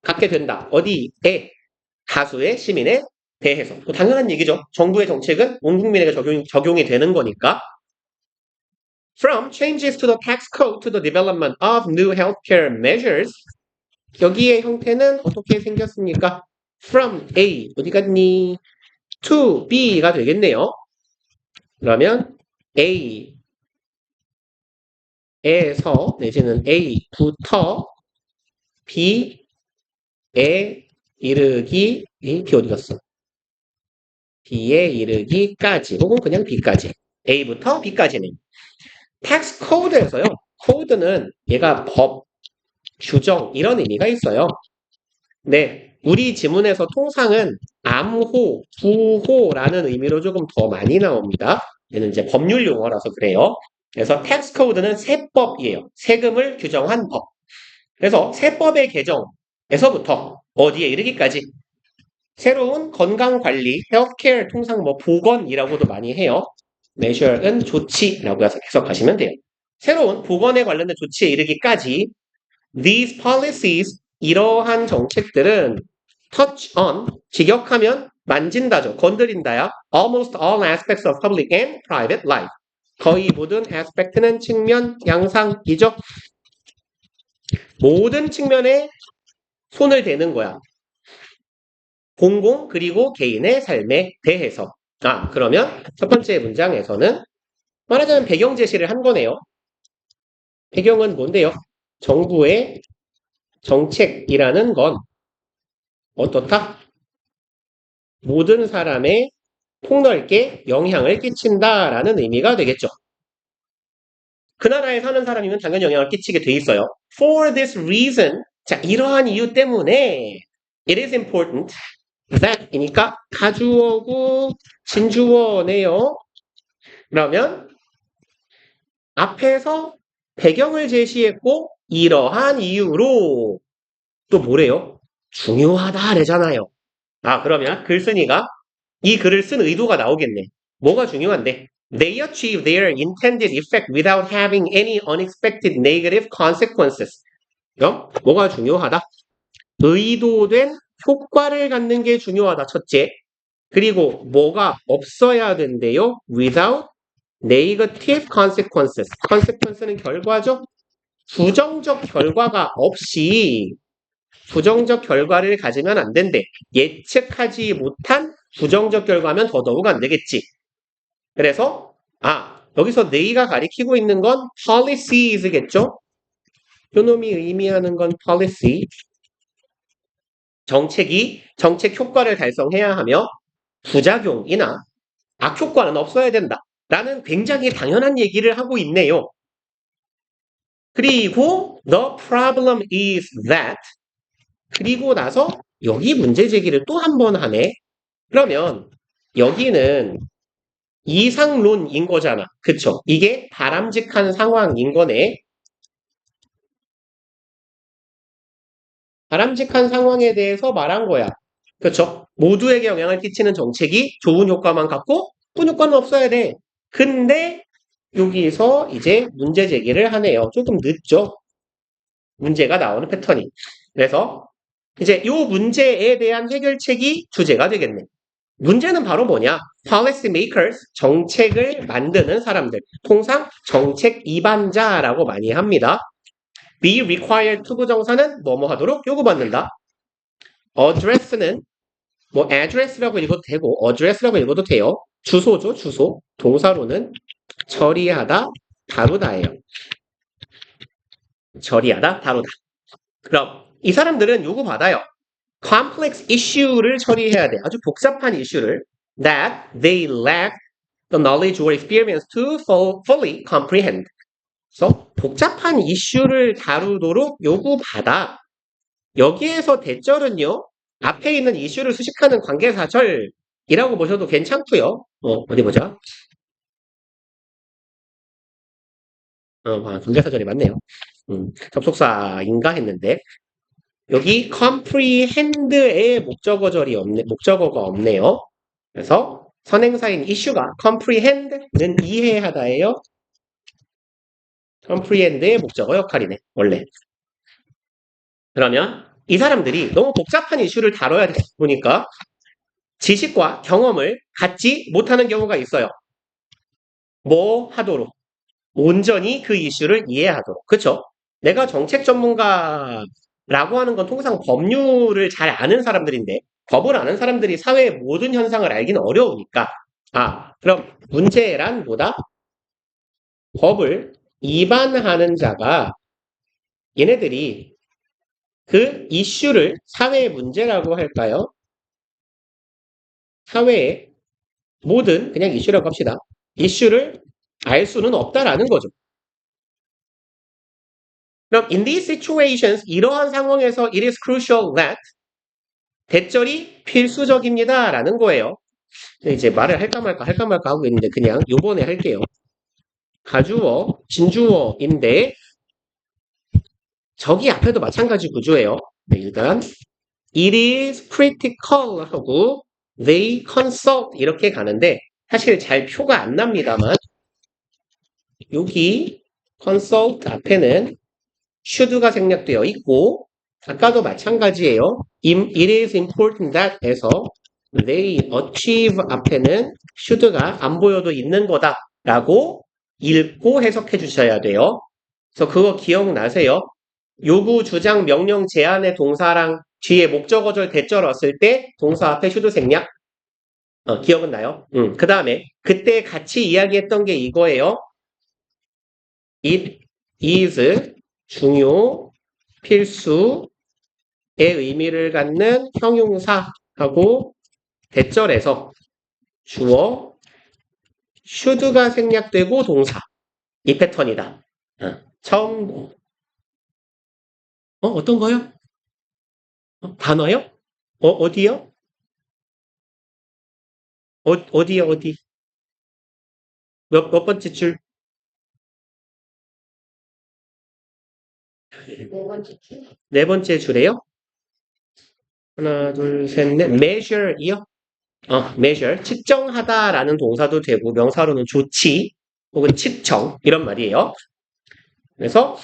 갖게 된다. 어디에? 다수의 시민에 대해서. 당연한 얘기죠. 정부의 정책은 온 국민에게 적용이 되는 거니까. From changes to the tax code to the development of new healthcare measures. 여기의 형태는 어떻게 생겼습니까? From A, 어디 갔니? To B가 되겠네요. 그러면 A에서 내지는 A부터 B에 이르기, B 어디 갔어? B에 이르기까지, 혹은 그냥 B까지. A부터 B까지는. tax code에서요. code는 얘가 법, 규정 이런 의미가 있어요. 네, 우리 지문에서 통상은 암호, 부호라는 의미로 조금 더 많이 나옵니다. 얘는 이제 법률 용어라서 그래요. 그래서 tax code는 세법이에요. 세금을 규정한 법. 그래서 세법의 개정에서부터 어디에 이르기까지 새로운 건강관리, healthcare 통상 뭐 보건이라고도 많이 해요. measure은 조치라고 해서 해석하시면 돼요. 새로운 보건에 관련된 조치에 이르기까지 these policies, 이러한 정책들은 touch on, 직역하면 만진다죠. 건드린다야. almost all aspects of public and private life. 거의 모든 aspect는 측면, 양상이죠. 모든 측면에 손을 대는 거야. 공공 그리고 개인의 삶에 대해서. 그러면 첫 번째 문장에서는 말하자면 배경 제시를 한 거네요. 배경은 뭔데요? 정부의 정책이라는 건 어떻다? 모든 사람에 폭넓게 영향을 끼친다라는 의미가 되겠죠. 그 나라에 사는 사람이면 당연히 영향을 끼치게 돼 있어요. For this reason, 자, 이러한 이유 때문에 it is important that 이니까 가주어고 진주어네요. 그러면 앞에서 배경을 제시했고 이러한 이유로 또 뭐래요? 중요하다래잖아요. 그러면 글쓴이가 이 글을 쓴 의도가 나오겠네. 뭐가 중요한데? They achieve their intended effect without having any unexpected negative consequences. 그럼 뭐가 중요하다? 의도된 효과를 갖는 게 중요하다. 첫째. 그리고 뭐가 없어야 된대요? Without negative consequences. consequence는 결과죠? 부정적 결과가 없이 부정적 결과를 가지면 안 된대. 예측하지 못한 부정적 결과면 더더욱 안 되겠지. 그래서 여기서 네이가 가리키고 있는 건 policies,겠죠? 요놈이 의미하는 건 policy. 정책 효과를 달성해야 하며 부작용이나 악효과는 없어야 된다. 라는 굉장히 당연한 얘기를 하고 있네요. 그리고 the problem is that 그리고 나서 여기 문제 제기를 또 한 번 하네. 그러면 여기는 이상론인 거잖아. 그쵸? 이게 바람직한 상황인 거네. 바람직한 상황에 대해서 말한 거야. 그쵸? 모두에게 영향을 끼치는 정책이 좋은 효과만 갖고 나쁜 효과는 없어야 돼. 근데 여기서 이제 문제 제기를 하네요. 조금 늦죠? 문제가 나오는 패턴이. 그래서 이제 이 문제에 대한 해결책이 주제가 되겠네. 문제는 바로 뭐냐? policy makers, 정책을 만드는 사람들. 통상 정책 입안자라고 많이 합니다. be required to 부정사는 뭐뭐 하도록 요구받는다. address는 뭐 address라고 읽어도 되고 address라고 읽어도 돼요. 주소죠, 주소. 동사로는 처리하다, 다루다예요. 처리하다, 다루다. 그럼 이 사람들은 요구받아요. complex issue를 처리해야 돼. 아주 복잡한 이슈를 that they lack the knowledge or experience to fully comprehend. 그래서 복잡한 이슈를 다루도록 요구받아. 여기에서 대절은요. 앞에 있는 이슈를 수식하는 관계사절이라고 보셔도 괜찮고요. 어디 보자. 관계사절이 맞네요. 접속사인가 했는데 여기 comprehend의 목적어가 없네요. 그래서 선행사인 issue가 comprehend는 이해하다예요. comprehend의 목적어 역할이네, 원래. 그러면 이 사람들이 너무 복잡한 이슈를 다뤄야 되다 보니까 지식과 경험을 갖지 못하는 경우가 있어요. 뭐 하도록? 온전히 그 이슈를 이해하도록. 그쵸? 내가 정책 전문가라고 하는 건 통상 법률을 잘 아는 사람들인데, 법을 아는 사람들이 사회의 모든 현상을 알기는 어려우니까. 그럼 문제란 뭐다? 법을 위반하는 자가 얘네들이 그 이슈를 사회의 문제라고 할까요? 사회의 모든 그냥 이슈라고 합시다. 이슈를 알 수는 없다라는 거죠. 그럼 in these situations 이러한 상황에서 it is crucial that 대절이 필수적입니다라는 거예요. 이제 말을 할까 말까 하고 있는데 그냥 요번에 할게요. 가주어, 진주어인데 저기 앞에도 마찬가지 구조예요. 네, 일단 it is critical 하고 they consult 이렇게 가는데 사실 잘 표가 안 납니다만 여기 consult 앞에는 should가 생략되어 있고 아까도 마찬가지예요. it is important that 에서 they achieve 앞에는 should가 안 보여도 있는 거다라고 읽고 해석해 주셔야 돼요. 그래서 그거 기억나세요? 요구, 주장, 명령, 제안의 동사랑 뒤에 목적어절 대절 왔을 때 동사 앞에 should 생략? 기억은 나요? 그 다음에 그때 같이 이야기했던 게 이거예요. It is 중요, 필수의 의미를 갖는 형용사하고 대절에서 주어, should가 생략되고 동사. 이 패턴이다. 처음, 어떤 거요? 단어요? 어디요? 어디요, 어디? 몇 번째 줄? 네 번째 줄에요? 하나, 둘, 셋, 넷. measure이요? measure. 측정하다라는 동사도 되고, 명사로는 조치, 혹은 측정, 이런 말이에요. 그래서,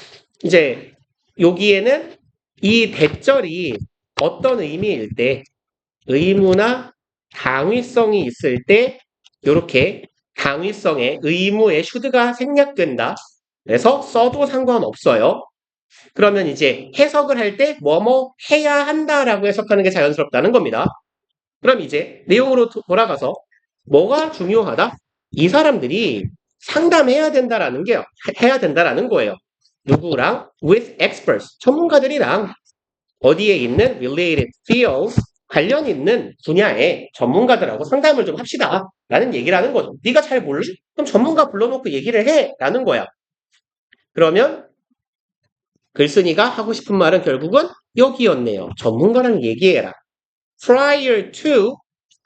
이제, 여기에는 이 대절이 어떤 의미일 때, 의무나 당위성이 있을 때, 이렇게 당위성의 의무의 should가 생략된다. 그래서 써도 상관없어요. 그러면 이제 해석을 할 때 뭐뭐 해야 한다라고 해석하는 게 자연스럽다는 겁니다. 그럼 이제 내용으로 돌아가서 뭐가 중요하다? 이 사람들이 상담해야 된다라는 게 해야 된다라는 거예요. 누구랑? With experts. 전문가들이랑 어디에 있는 related fields 관련 있는 분야의 전문가들하고 상담을 좀 합시다. 라는 얘기를 하는 거죠. 네가 잘 몰라? 그럼 전문가 불러놓고 얘기를 해. 라는 거야. 그러면 글쓴이가 하고 싶은 말은 결국은 여기였네요. 전문가랑 얘기해라. prior to,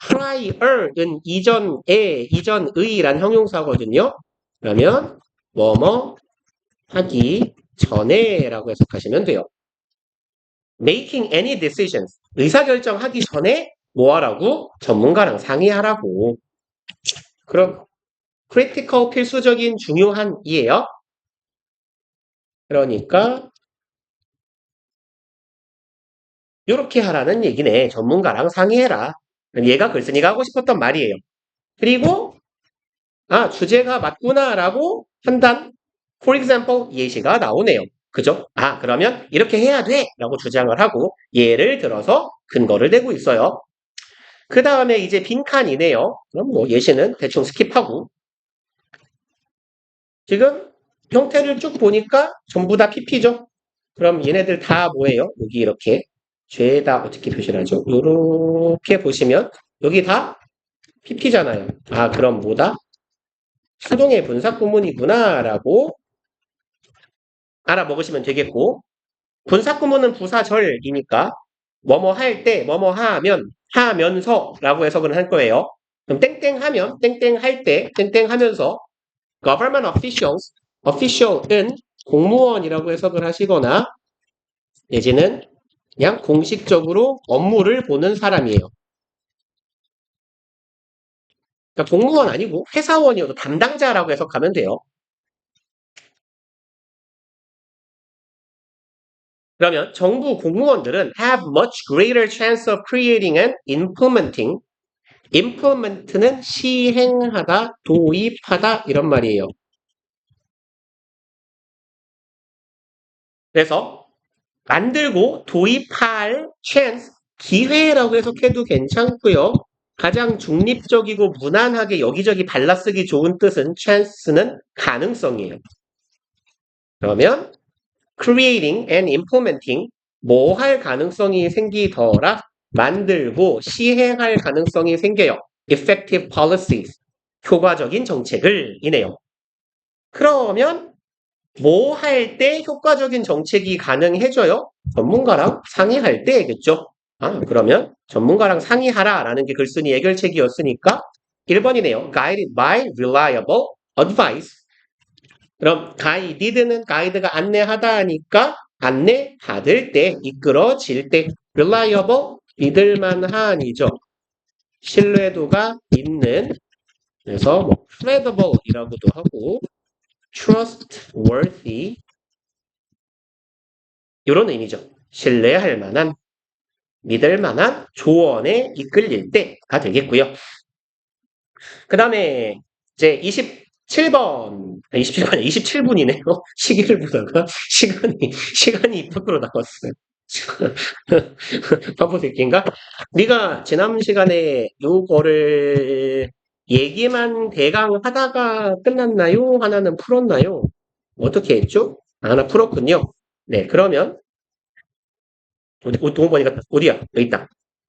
prior은 이전에, 이전의란 형용사거든요. 그러면 뭐뭐 하기 전에라고 해석하시면 돼요. making any decisions. 의사결정하기 전에 뭐 하라고? 전문가랑 상의하라고. 그럼 critical 필수적인 중요한 이에요. 그러니까 이렇게 하라는 얘기네. 전문가랑 상의해라. 얘가 글쓴이가 하고 싶었던 말이에요. 그리고 주제가 맞구나라고 판단. For example, 예시가 나오네요. 그죠? 그러면 이렇게 해야 돼! 라고 주장을 하고 예를 들어서 근거를 대고 있어요. 그 다음에 이제 빈칸이네요. 그럼 뭐 예시는 대충 스킵하고 지금 형태를 쭉 보니까 전부 다 PP죠? 그럼 얘네들 다 뭐예요? 여기 이렇게 죄다 어떻게 표시를 하죠? 이렇게 보시면 여기 다 PP잖아요. 그럼 뭐다? 수동의 분사 구문이구나 라고 알아먹으시면 되겠고 분사 구문은 부사절이니까 뭐뭐 할 때, 뭐뭐 하면, 하면서 라고 해석을 할 거예요. 그럼 땡땡 하면, 땡땡 할 때, 땡땡 하면서 government officials, official은 공무원이라고 해석을 하시거나 내지는 그냥 공식적으로 업무를 보는 사람이에요. 그러니까 공무원 아니고 회사원이어도 담당자라고 해석하면 돼요. 그러면 정부 공무원들은 have much greater chance of creating and implementing. implement는 시행하다, 도입하다 이런 말이에요. 그래서 만들고 도입할 chance, 기회라고 해석해도 괜찮고요. 가장 중립적이고 무난하게 여기저기 발라쓰기 좋은 뜻은 chance는 가능성이에요. 그러면 creating and implementing 뭐 할 가능성이 생기더라? 만들고 시행할 가능성이 생겨요. effective policies, 효과적인 정책을 이네요. 그러면 뭐 할 때 효과적인 정책이 가능해져요? 전문가랑 상의할 때겠죠. 그러면 전문가랑 상의하라라는 게 글쓴이 해결책이었으니까 1번이네요. Guided by reliable advice. 그럼 guided는 가이드가 안내하다 하니까 안내받을 때, 이끌어질 때 reliable, 믿을만한이죠. 신뢰도가 있는, 그래서 뭐 credible이라고도 하고 trustworthy 이런 의미죠. 신뢰할 만한, 믿을 만한 조언에 이끌릴 때가 되겠고요. 그 다음에 이제 27번, 27분이네요. 시계를 보다가 시간이 입 밖으로 나왔어요. 바보 새끼인가? 네가 지난 시간에 요거를 얘기만 대강 하다가 끝났나요? 하나는 풀었나요? 어떻게 했죠? 하나 풀었군요. 네, 그러면 동원 보니까 어디야? 여기 있다.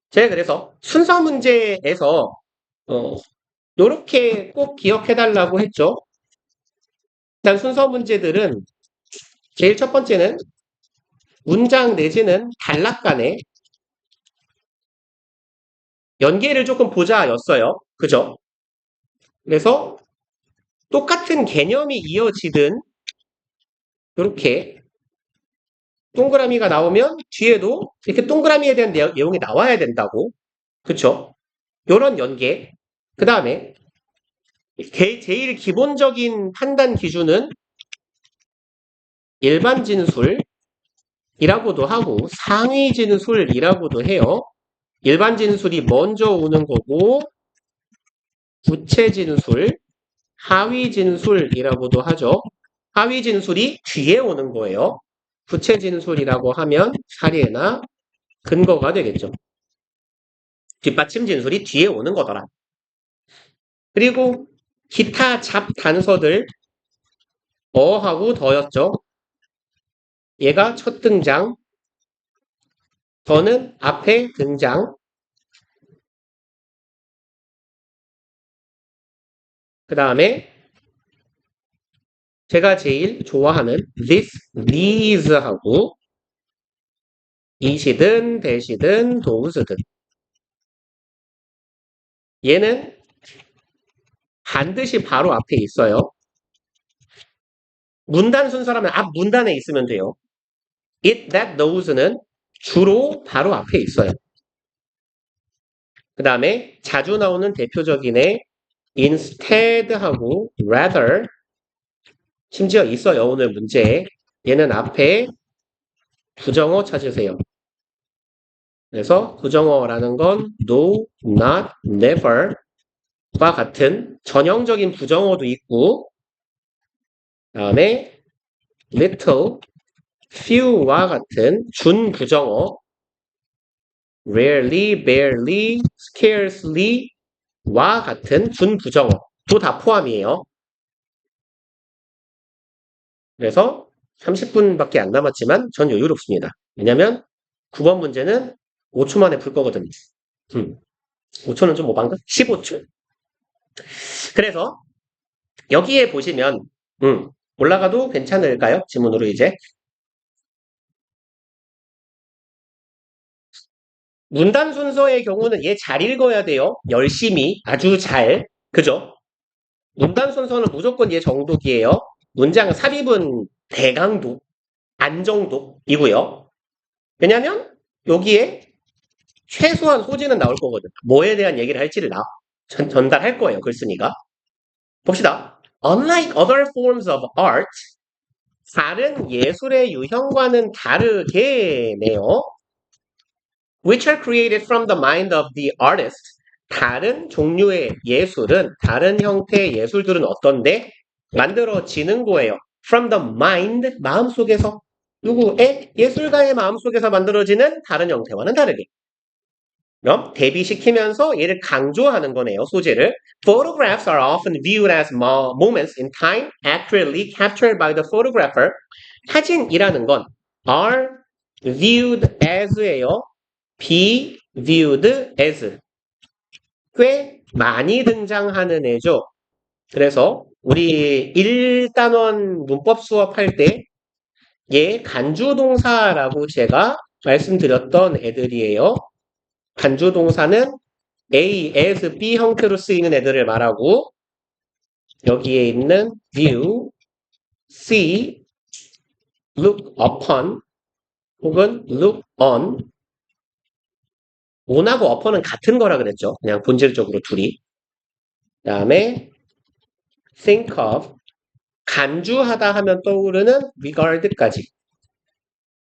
제가 그래서 순서 문제에서 요렇게 꼭 기억해달라고 했죠. 일단 순서 문제들은 제일 첫 번째는 문장 내지는 단락 간의 연계를 조금 보자였어요. 그죠? 그래서 똑같은 개념이 이어지든 이렇게 동그라미가 나오면 뒤에도 이렇게 동그라미에 대한 내용이 나와야 된다고. 그쵸? 요런 연계. 그 다음에 제일 기본적인 판단 기준은 일반 진술이라고도 하고 상위 진술이라고도 해요. 일반 진술이 먼저 오는 거고 부채 진술, 하위 진술이라고도 하죠. 하위 진술이 뒤에 오는 거예요. 부채 진술이라고 하면 사례나 근거가 되겠죠. 뒷받침 진술이 뒤에 오는 거더라. 그리고 기타 잡 단서들 어하고 더였죠. 얘가 첫 등장, 더는 앞에 등장, 그 다음에 제가 제일 좋아하는 this, these 하고 이시든 대시든 도우스든 얘는 반드시 바로 앞에 있어요. 문단 순서라면 앞 문단에 있으면 돼요. it, that, those는 주로 바로 앞에 있어요. 그 다음에 자주 나오는 대표적인 애 instead하고 rather 심지어 있어요. 오늘 문제에. 얘는 앞에 부정어 찾으세요. 그래서 부정어라는 건 no, not, never 과 같은 전형적인 부정어도 있고 그 다음에 little, few와 같은 준부정어 rarely, barely, scarcely 와 같은 준부정어도 다 포함이에요. 그래서 30분밖에 안 남았지만 전 여유롭습니다. 왜냐면 9번 문제는 5초 만에 풀 거거든요. 5초는 좀 오반가? 15초. 그래서 여기에 보시면 올라가도 괜찮을까요? 지문으로 이제 문단 순서의 경우는 얘 잘 읽어야 돼요. 열심히 아주 잘. 그죠? 문단 순서는 무조건 얘 정독이에요. 문장 삽입은 대강독, 안정독이고요. 왜냐면 여기에 최소한 소지는 나올 거거든. 뭐에 대한 얘기를 할지를 전달할 거예요. 글쓴이가. 봅시다. Unlike other forms of art, 다른 예술의 유형과는 다르게네요. Which are created from the mind of the artist. 다른 종류의 예술은, 다른 형태의 예술들은 어떤데? 만들어지는 거예요. From the mind, 마음속에서. 누구의 예술가의 마음속에서 만들어지는 다른 형태와는 다르게. 그럼 대비시키면서 얘를 강조하는 거네요. 소재를. Photographs are often viewed as moments in time accurately captured by the photographer. 사진이라는 건 are viewed as예요. be viewed as. 꽤 많이 등장하는 애죠. 그래서 우리 1단원 문법 수업할 때 얘 간주동사라고 제가 말씀드렸던 애들이에요. 간주동사는 A, as, B 형태로 쓰이는 애들을 말하고 여기에 있는 view, see, look upon 혹은 look on on하고 upon은 같은 거라 그랬죠. 그냥 본질적으로 둘이. 그 다음에 think of 간주하다 하면 떠오르는 regard까지.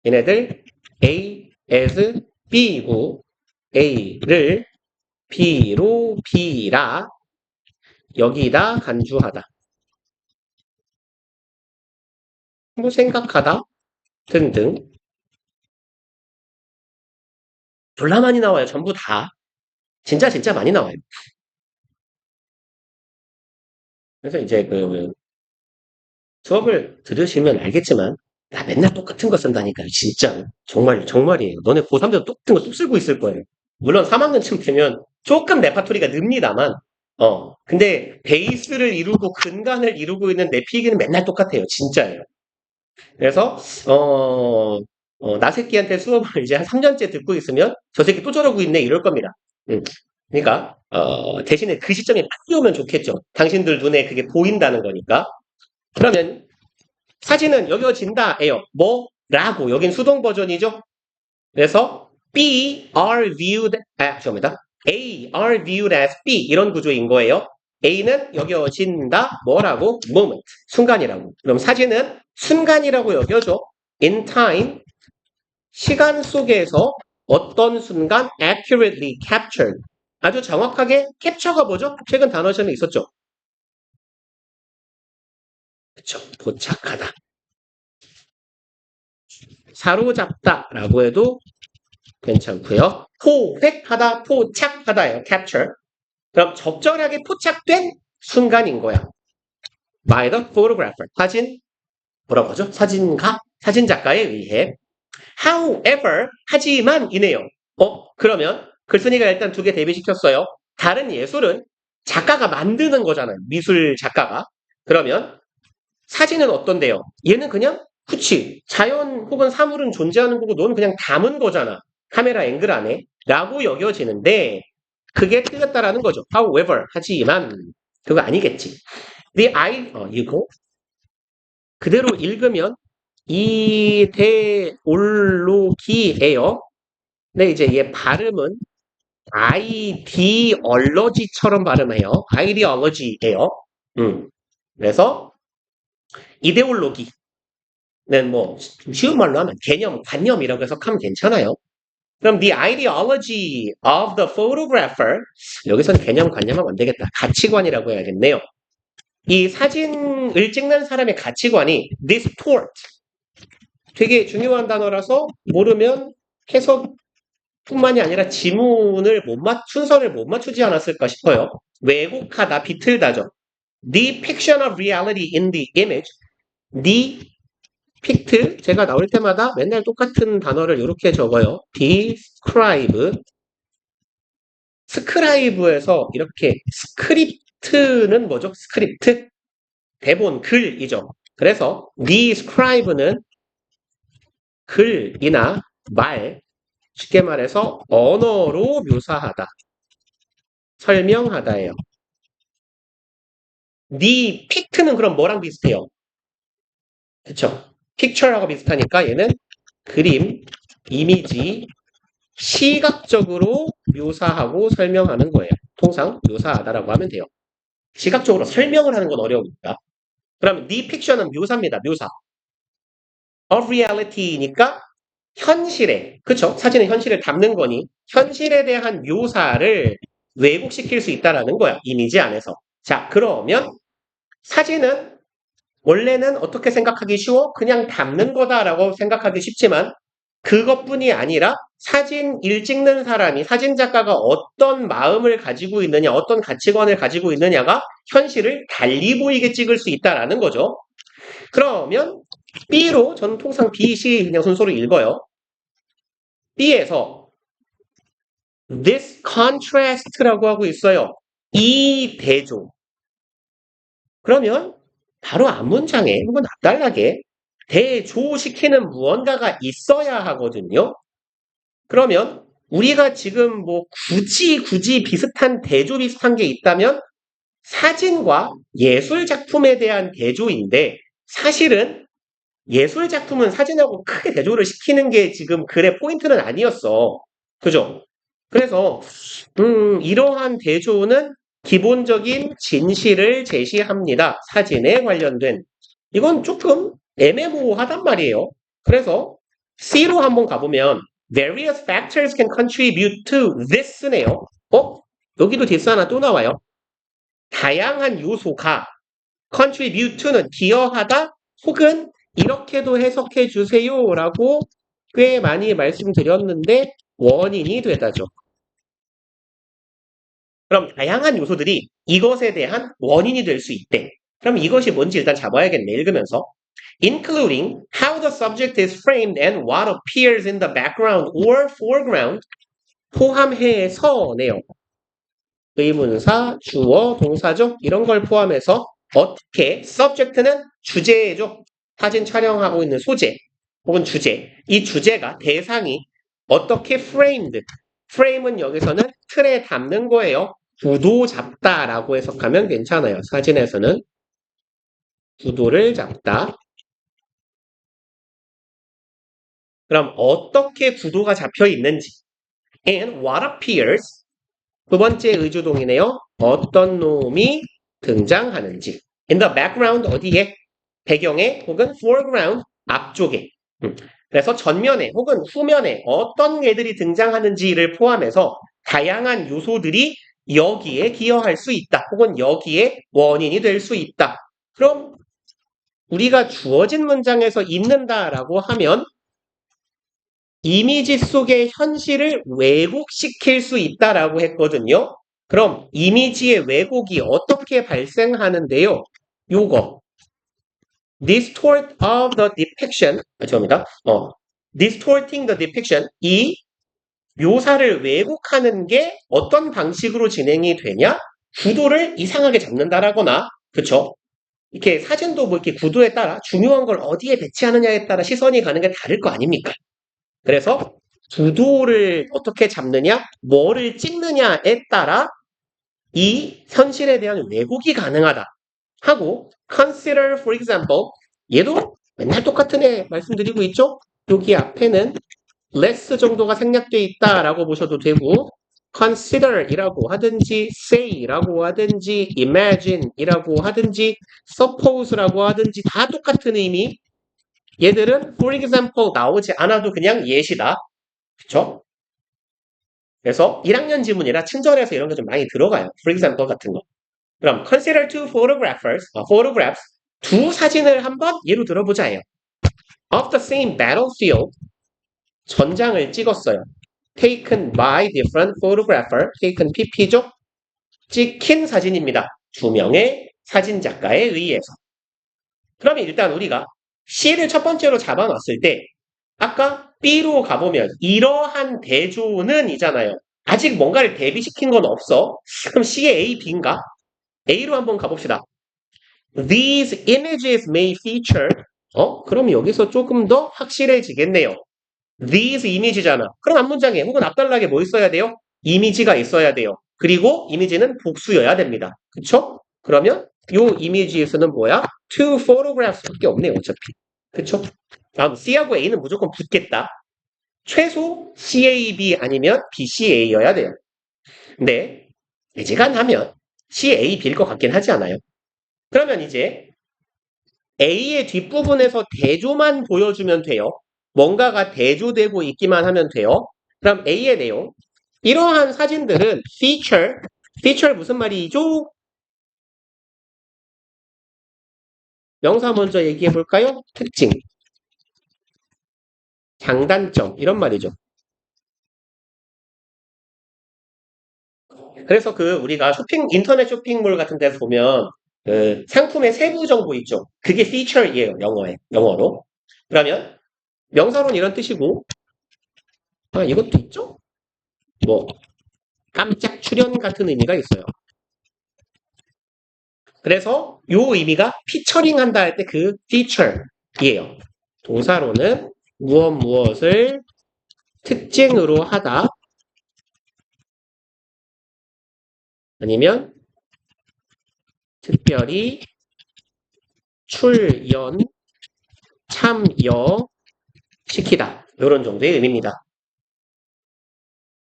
얘네들 A, as, B이고 A를 B로 B라 여기다 간주하다. 뭐 생각하다 등등 졸라 많이 나와요. 전부 다. 진짜 많이 나와요. 그래서 이제 그 수업을 들으시면 알겠지만 나 맨날 똑같은 거 쓴다니까요. 진짜. 정말이에요. 너네 고3도 똑같은 거 또 쓰고 있을 거예요. 물론 3학년쯤 되면 조금 레파토리가 늡니다만 근데 베이스를 이루고 근간을 이루고 있는 내 필기는 맨날 똑같아요. 진짜예요. 그래서 나 새끼한테 수업을 이제 한 3년째 듣고 있으면 저 새끼 또 저러고 있네 이럴 겁니다. 그러니까 대신에 그 시점에 빨리 오면 좋겠죠. 당신들 눈에 그게 보인다는 거니까. 그러면 사진은 여겨진다예요. 뭐라고 여긴 수동 버전이죠. 그래서 B are viewed 죄송합니다. A are viewed as B 이런 구조인 거예요. A는 여겨진다 뭐라고? moment 순간이라고. 그럼 사진은 순간이라고 여겨져. in time 시간 속에서 어떤 순간 accurately captured 아주 정확하게 캡처가 뭐죠? 최근 단어 시험에 있었죠. 그쵸. 도착하다. 사로잡다라고 해도 괜찮고요. 포획하다, 포착하다예요. capture. 그럼 적절하게 포착된 순간인 거야. by the photographer. 사진 뭐라고 하죠? 사진가? 사진작가에 의해. However, 하지만 이네요. 그러면 글쓴이가 일단 두 개 대비시켰어요. 다른 예술은 작가가 만드는 거잖아요. 미술 작가가. 그러면 사진은 어떤데요? 얘는 그냥 그치 자연 혹은 사물은 존재하는 거고 너는 그냥 담은 거잖아. 카메라 앵글 안에 라고 여겨지는데 그게 틀렸다라는 거죠. However, 하지만 그거 아니겠지. 이거 그대로 읽으면 이데올로기예요. 근데 이제 얘 발음은 아이디얼러지처럼 발음해요. 아이디얼러지예요. 그래서 이데올로기는 뭐 쉬운 말로 하면 개념, 관념이라고 해석하면 괜찮아요. 그럼 the ideology of the photographer 여기선 개념, 관념하면 안 되겠다. 가치관이라고 해야겠네요. 이 사진을 찍는 사람의 가치관이 distort 되게 중요한 단어라서 모르면 해석뿐만이 아니라 지문을 순서를 못 맞추지 않았을까 싶어요. 왜곡하다, 비틀다죠. Depiction of reality in the image. depict 제가 나올 때마다 맨날 똑같은 단어를 이렇게 적어요. describe 스크라이브에서 이렇게 스크립트는 뭐죠? 스크립트? 대본, 글이죠. 그래서 describe는 글이나 말, 쉽게 말해서 언어로 묘사하다, 설명하다예요. depict는 그럼 뭐랑 비슷해요? 그쵸? picture하고 비슷하니까 얘는 그림, 이미지, 시각적으로 묘사하고 설명하는 거예요. 통상 묘사하다라고 하면 돼요. 시각적으로 설명을 하는 건 어려우니까. 그럼 depiction은 묘사입니다. 묘사. of reality니까 현실에, 그쵸? 사진은 현실을 담는 거니 현실에 대한 묘사를 왜곡시킬 수 있다라는 거야. 이미지 안에서. 자, 그러면 사진은 원래는 어떻게 생각하기 쉬워? 그냥 담는 거다라고 생각하기 쉽지만 그것뿐이 아니라 사진을 찍는 사람이 사진 작가가 어떤 마음을 가지고 있느냐, 어떤 가치관을 가지고 있느냐가 현실을 달리 보이게 찍을 수 있다라는 거죠. 그러면 B로 저는 통상 B, C 그냥 순서로 읽어요. B에서 this contrast라고 하고 있어요. 이 대조. 그러면 바로 앞문장에 혹은 앞단락에 대조시키는 무언가가 있어야 하거든요. 그러면 우리가 지금 뭐 굳이 비슷한 대조 비슷한 게 있다면 사진과 예술 작품에 대한 대조인데 사실은 예술 작품은 사진하고 크게 대조를 시키는 게 지금 글의 포인트는 아니었어. 그죠? 그래서 이러한 대조는 기본적인 진실을 제시합니다. 사진에 관련된. 이건 조금 애매모호하단 말이에요. 그래서 C로 한번 가보면 various factors can contribute to this네요. 여기도 this 하나 또 나와요. 다양한 요소가 contribute to는 기여하다 혹은 이렇게도 해석해 주세요라고 꽤 많이 말씀드렸는데 원인이 되다죠. 그럼 다양한 요소들이 이것에 대한 원인이 될 수 있대. 그럼 이것이 뭔지 일단 잡아야겠네. 읽으면서. Including how the subject is framed and what appears in the background or foreground 포함해서네요. 의문사, 주어, 동사죠. 이런 걸 포함해서 어떻게 subject는 주제죠. 사진 촬영하고 있는 소재 혹은 주제. 이 주제가 대상이 어떻게 framed. frame은 여기서는 틀에 담는 거예요. 구도 잡다라고 해석하면 괜찮아요. 사진에서는 구도를 잡다. 그럼 어떻게 구도가 잡혀 있는지 and what appears 두 번째 의주동이네요. 어떤 놈이 등장하는지 in the background 어디에? 배경에 혹은 foreground 앞쪽에 그래서 전면에 혹은 후면에 어떤 애들이 등장하는지를 포함해서 다양한 요소들이 여기에 기여할 수 있다. 혹은 여기에 원인이 될 수 있다. 그럼 우리가 주어진 문장에서 읽는다라고 하면 이미지 속의 현실을 왜곡시킬 수 있다라고 했거든요. 그럼 이미지의 왜곡이 어떻게 발생하는데요? 요거 distort of the depiction 죄송합니다. distorting the depiction 이 묘사를 왜곡하는 게 어떤 방식으로 진행이 되냐? 구도를 이상하게 잡는다라거나 그쵸? 이렇게 사진도 뭐 이렇게 구도에 따라 중요한 걸 어디에 배치하느냐에 따라 시선이 가는 게 다를 거 아닙니까? 그래서 구도를 어떻게 잡느냐, 뭐를 찍느냐에 따라 이 현실에 대한 왜곡이 가능하다. 하고 consider for example 얘도 맨날 똑같은 애 말씀드리고 있죠? 여기 앞에는 less 정도가 생략되어 있다라고 보셔도 되고 consider이라고 하든지 say라고 하든지 imagine이라고 하든지 suppose라고 하든지 다 똑같은 의미 얘들은 for example 나오지 않아도 그냥 예시다. 그쵸? 그래서 1학년 지문이라 친절해서 이런 게 좀 많이 들어가요. for example 같은 거. 그럼 consider two photographs 두 사진을 한번 예로 들어보자 해요. Of the same battlefield 전장을 찍었어요. Taken by different photographer taken PP죠? 찍힌 사진입니다. 두 명의 사진 작가에 의해서. 그러면 일단 우리가 C를 첫 번째로 잡아놨을 때 아까 B로 가보면 이러한 대조는 이잖아요. 아직 뭔가를 대비시킨 건 없어. 그럼 C의 A, B인가? A로 한번 가봅시다. These images may feature 그럼 여기서 조금 더 확실해지겠네요. These image잖아. 그럼 앞문장에 혹은 앞단락에 뭐 있어야 돼요? 이미지가 있어야 돼요. 그리고 이미지는 복수여야 됩니다. 그쵸? 그러면 요 이미지에서는 뭐야? Two photographs밖에 없네요. 어차피. 그쵸? 다음 C하고 A는 무조건 붙겠다. 최소 CAB 아니면 BCA여야 돼요. 근데 애지간하면 CAB일 것 같긴 하지 않아요? 그러면 이제 A의 뒷부분에서 대조만 보여주면 돼요. 뭔가가 대조되고 있기만 하면 돼요. 그럼 A의 내용. 이러한 사진들은 feature 무슨 말이죠? 명사 먼저 얘기해 볼까요? 특징, 장단점 이런 말이죠. 그래서 그 우리가 인터넷 쇼핑몰 같은 데서 보면 그 상품의 세부 정보 있죠. 그게 feature이에요, 영어로. 그러면 명사로는 이런 뜻이고, 아, 이것도 있죠? 뭐, 깜짝 출연 같은 의미가 있어요. 그래서 요 의미가 피처링 한다 할 때 그 feature이에요. 동사로는 무엇을 특징으로 하다, 아니면 특별히 출연, 참여시키다. 이런 정도의 의미입니다.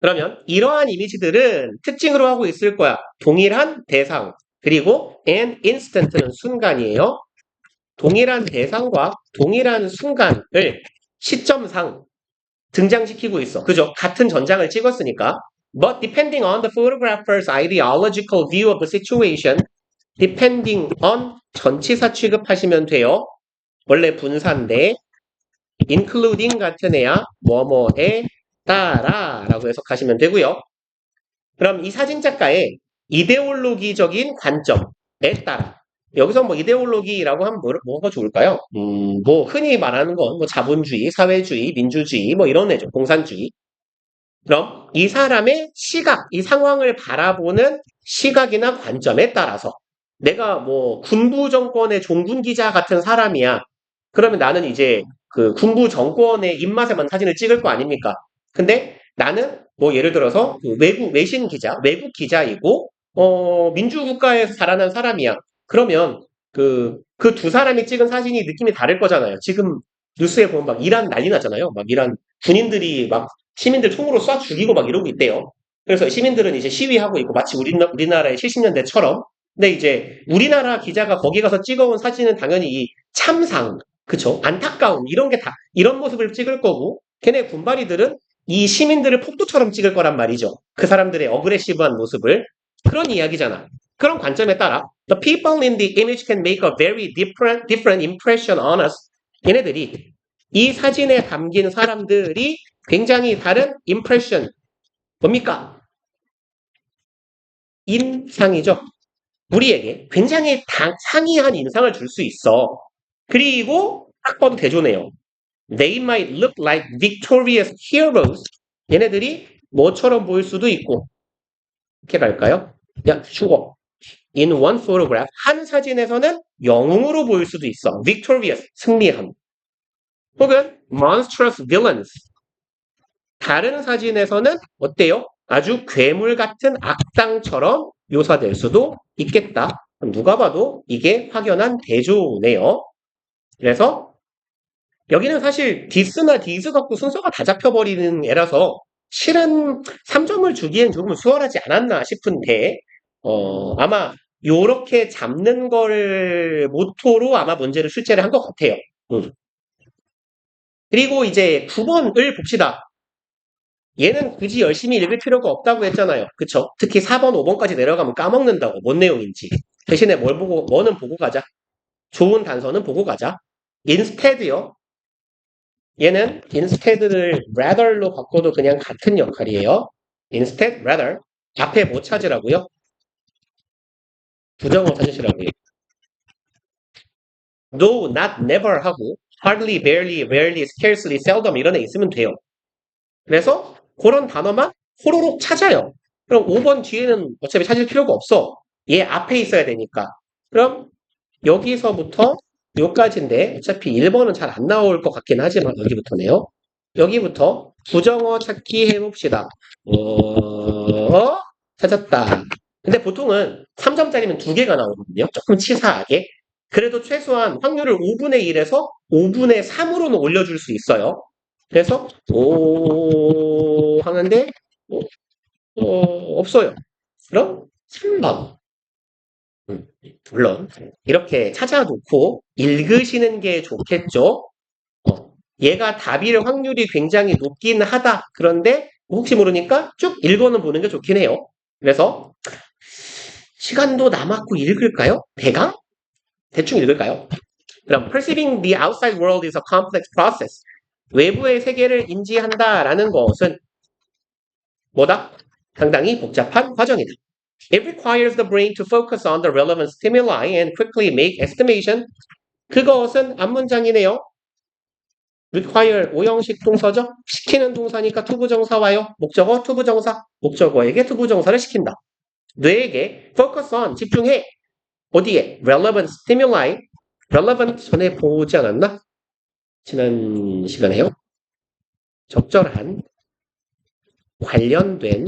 그러면 이러한 이미지들은 특징으로 하고 있을 거야. 동일한 대상, 그리고 an instant는 순간이에요. 동일한 대상과 동일한 순간을 시점상 등장시키고 있어. 그죠? 같은 전장을 찍었으니까. But depending on the photographer's ideological view of the situation, depending on 전치사 취급하시면 돼요. 원래 분사인데 including 같은 애야 뭐뭐에 따라 라고 해석하시면 되고요. 그럼 이 사진작가의 이데올로기적인 관점에 따라 여기서 뭐 이데올로기라고 하면 뭐가 좋을까요? 뭐 흔히 말하는 건 뭐 자본주의, 사회주의, 민주주의 뭐 이런 애죠. 공산주의. 그럼 이 사람의 시각, 이 상황을 바라보는 시각이나 관점에 따라서 내가 뭐 군부 정권의 종군 기자 같은 사람이야. 그러면 나는 이제 그 군부 정권의 입맛에만 사진을 찍을 거 아닙니까? 근데 나는 뭐 예를 들어서 그 외신 기자, 외국 기자이고 민주국가에서 자라난 사람이야. 그러면 그 두 사람이 찍은 사진이 느낌이 다를 거잖아요. 지금 뉴스에 보면 막 이란 난리 나잖아요. 막 이란 군인들이 막 시민들 총으로 쏴 죽이고 막 이러고 있대요. 그래서 시민들은 이제 시위하고 있고 마치 우리나라의 70년대처럼. 근데 이제 우리나라 기자가 거기 가서 찍어온 사진은 당연히 이 참상, 그쵸? 안타까움 이런 게 다 이런 모습을 찍을 거고 걔네 군바리들은 이 시민들을 폭도처럼 찍을 거란 말이죠. 그 사람들의 어그레시브한 모습을. 그런 이야기잖아. 그런 관점에 따라 the people in the image can make a very different impression on us. 얘네들이 이 사진에 담긴 사람들이 굉장히 다른 impression 뭡니까? 인상이죠. 우리에게 굉장히 상이한 인상을 줄 수 있어. 그리고 딱 봐도 대조네요. They might look like victorious heroes. 얘네들이 뭐처럼 보일 수도 있고. 이렇게 갈까요? 야, 죽어. In one photograph. 한 사진에서는 영웅으로 보일 수도 있어. victorious, 승리함. 혹은 monstrous villains. 다른 사진에서는 어때요? 아주 괴물 같은 악당처럼 묘사될 수도 있겠다. 누가 봐도 이게 확연한 대조네요. 그래서 여기는 사실 디스나 디스 갖고 순서가 다 잡혀버리는 애라서 실은 3점을 주기엔 조금 수월하지 않았나 싶은데 아마 요렇게 잡는 걸 모토로 아마 문제를 출제를 한 것 같아요. 그리고 이제 9번을 봅시다. 얘는 굳이 열심히 읽을 필요가 없다고 했잖아요. 그쵸? 특히 4번, 5번까지 내려가면 까먹는다고. 뭔 내용인지. 대신에 뭐는 보고 가자. 좋은 단서는 보고 가자. instead요. 얘는 instead를 rather로 바꿔도 그냥 같은 역할이에요. instead, rather. 앞에 뭐 찾으라고요? 부정어 찾으시라고요. no, not, never 하고 hardly, barely, rarely, scarcely, seldom 이런 애 있으면 돼요. 그래서 그런 단어만 호로록 찾아요. 그럼 5번 뒤에는 어차피 찾을 필요가 없어. 얘 앞에 있어야 되니까. 그럼 여기서부터 여기까지인데 어차피 1번은 잘 안 나올 것 같긴 하지만 여기부터네요. 여기부터 부정어 찾기 해봅시다. 찾았다. 근데 보통은 3점짜리면 2개가 나오거든요. 조금 치사하게. 그래도 최소한 확률을 5분의 1에서 5분의 3으로는 올려줄 수 있어요. 그래서 오 하는데 없어요. 그럼 3번. 물론 이렇게 찾아놓고 읽으시는 게 좋겠죠. 얘가 답일 확률이 굉장히 높긴 하다. 그런데 혹시 모르니까 쭉 읽어는 보는 게 좋긴 해요. 그래서 시간도 남았고 읽을까요? 대강? 대충 읽을까요? 그럼 perceiving the outside world is a complex process. 외부의 세계를 인지한다라는 것은 뭐다? 상당히 복잡한 과정이다. It requires the brain to focus on the relevant stimuli and quickly make estimation. 그것은 앞문장이네요. require 오형식 동사죠. 시키는 동사니까 투부정사 와요. 목적어 투부정사. 목적어에게 투부정사를 시킨다. 뇌에게 focus on 집중해. 어디에? relevant stimuli. relevant 전에 보지 않았나? 지난 시간에요. 적절한, 관련된,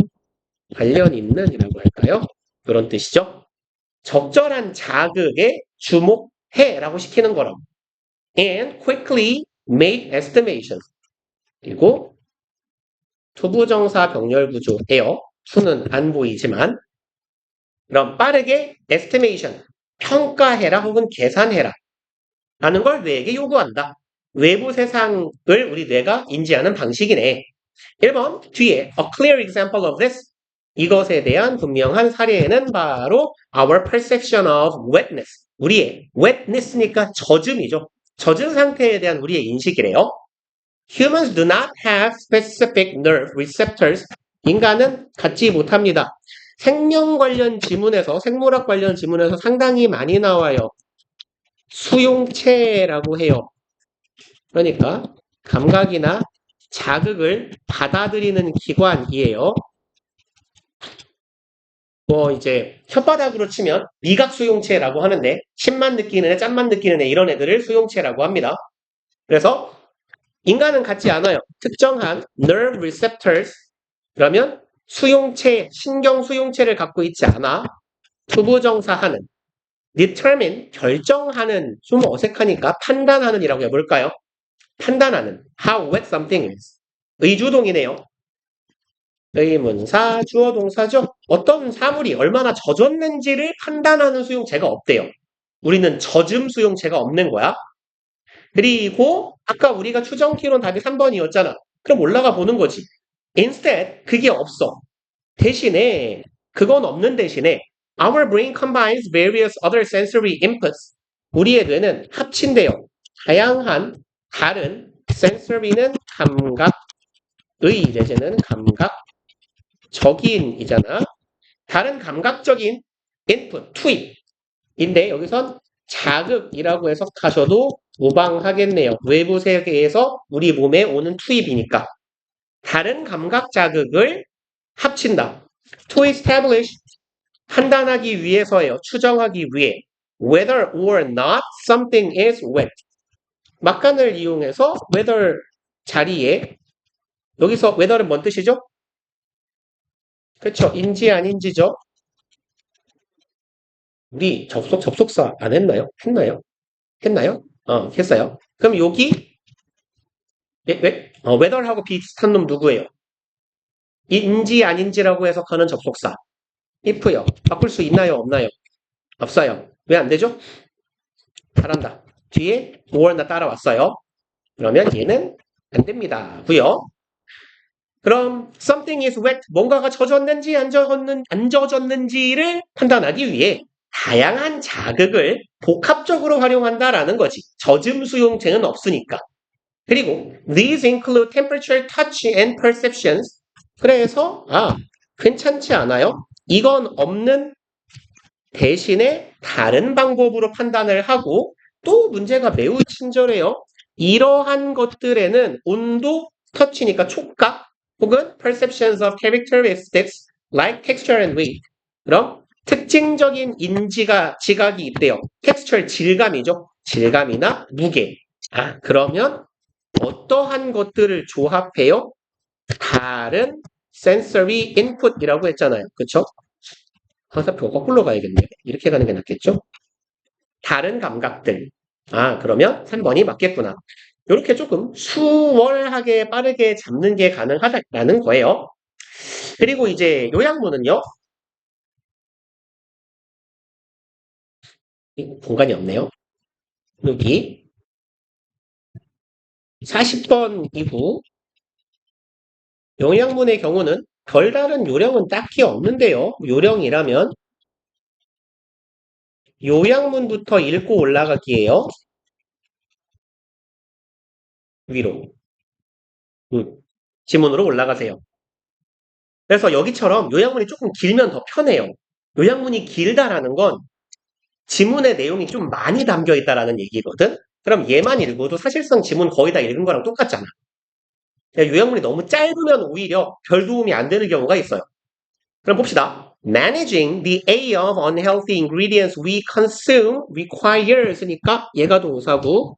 관련 있는이라고 할까요? 그런 뜻이죠. 적절한 자극에 주목해 라고 시키는 거라고. And quickly make estimation. 그리고 투부정사 병렬 구조예요. 수는 안 보이지만 그럼 빠르게 estimation, 평가해라 혹은 계산해라 라는 걸 뇌에게 요구한다. 외부 세상을 우리 뇌가 인지하는 방식이네. 1번 뒤에 a clear example of this. 이것에 대한 분명한 사례는 바로 our perception of wetness. 우리의 wetness니까 젖음이죠. 젖은 상태에 대한 우리의 인식이래요. Humans do not have specific nerve receptors. 인간은 갖지 못합니다. 생명 관련 지문에서, 생물학 관련 지문에서 상당히 많이 나와요. 수용체라고 해요. 그러니까 감각이나 자극을 받아들이는 기관이에요. 뭐 이제 혓바닥으로 치면 미각 수용체라고 하는데 신만 느끼는 애, 짠만 느끼는 애 이런 애들을 수용체라고 합니다. 그래서 인간은 갖지 않아요. 특정한 nerve receptors 그러면 수용체, 신경 수용체를 갖고 있지 않아. 투부정사하는 determine 결정하는 좀 어색하니까 판단하는 이라고 해볼까요? 판단하는 how wet something is. 의주동이네요. 의문사, 주어 동사죠. 어떤 사물이 얼마나 젖었는지를 판단하는 수용체가 없대요. 우리는 젖음 수용체가 없는 거야. 그리고 아까 우리가 추정키론 답이 3번이었잖아. 그럼 올라가 보는 거지. Instead, 그게 없어. 대신에 그건 없는 대신에 our brain combines various other sensory inputs. 우리의 뇌는 합친대요. 다양한 다른 sensory는 감각의 내재는 감각적인이잖아. 다른 감각적인 input, 투입인데 여기선 자극이라고 해석하셔도 무방하겠네요. 외부 세계에서 우리 몸에 오는 투입이니까. 다른 감각 자극을 합친다. To establish 판단하기 위해서예요. 추정하기 위해. Whether or not something is wet. 막간을 이용해서 whether 자리에 여기서 whether는 뭔 뜻이죠? 그렇죠. 인지 아닌지죠. 우리 접속사 안 했나요? 했나요? 했나요? 했어요. 그럼 여기 whether하고 비슷한 놈 누구예요? 인지 아닌지라고 해석하는 접속사. if요. 바꿀 수 있나요? 없나요? 없어요. 왜 안 되죠? 잘한다. 뒤에 or나 따라왔어요. 그러면 얘는 안 됩니다. 고요. 그럼 something is wet. 뭔가가 젖었는지 안 젖었는지를 판단하기 위해 다양한 자극을 복합적으로 활용한다라는 거지. 젖음 수용체는 없으니까. 그리고 these include temperature, touch, and perceptions. 그래서 괜찮지 않아요? 이건 없는 대신에 다른 방법으로 판단을 하고 또 문제가 매우 친절해요. 이러한 것들에는 온도, 터치니까 촉각 혹은 perceptions of characteristics like texture and weight. 그럼 특징적인 지각이 있대요. texture 질감이죠. 질감이나 무게. 그러면 어떠한 것들을 조합해요? 다른 sensory input이라고 했잖아요. 그쵸? 항상표 거꾸로 가야겠네요. 이렇게 가는 게 낫겠죠? 다른 감각들. 그러면 3번이 맞겠구나. 이렇게 조금 수월하게 빠르게 잡는 게 가능하다라는 거예요. 그리고 이제 요약문은요. 공간이 없네요. 여기 40번 이후 요약문의 경우는 별다른 요령은 딱히 없는데요. 요령이라면 요약문부터 읽고 올라가기예요. 위로. 지문으로 올라가세요. 그래서 여기처럼 요약문이 조금 길면 더 편해요. 요약문이 길다라는 건 지문의 내용이 좀 많이 담겨 있다라는 얘기거든? 그럼 얘만 읽어도 사실상 지문 거의 다 읽은 거랑 똑같잖아. 요약문이 너무 짧으면 오히려 별 도움이 안 되는 경우가 있어요. 그럼 봅시다. Managing the A of unhealthy ingredients we consume requires니까 얘가 동사고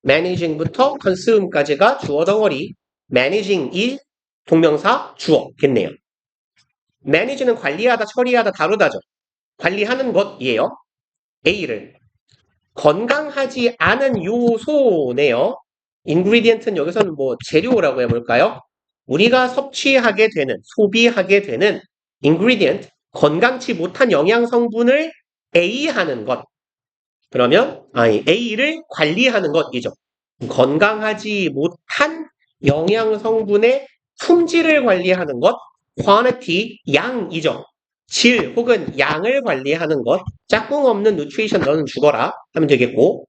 managing부터 consume까지가 주어 덩어리 managing이 동명사 주어겠네요. manage는 관리하다, 처리하다, 다루다죠. 관리하는 것이에요. A를. 건강하지 않은 요소네요. ingredient는 여기서는 뭐 재료라고 해볼까요? 우리가 섭취하게 되는, 소비하게 되는 ingredient, 건강치 못한 영양 성분을 A하는 것. 그러면 A를 관리하는 것이죠. 건강하지 못한 영양 성분의 품질을 관리하는 것, quantity, 양이죠. 질 혹은 양을 관리하는 것, 짝꿍 없는 nutrition 너는 죽어라 하면 되겠고,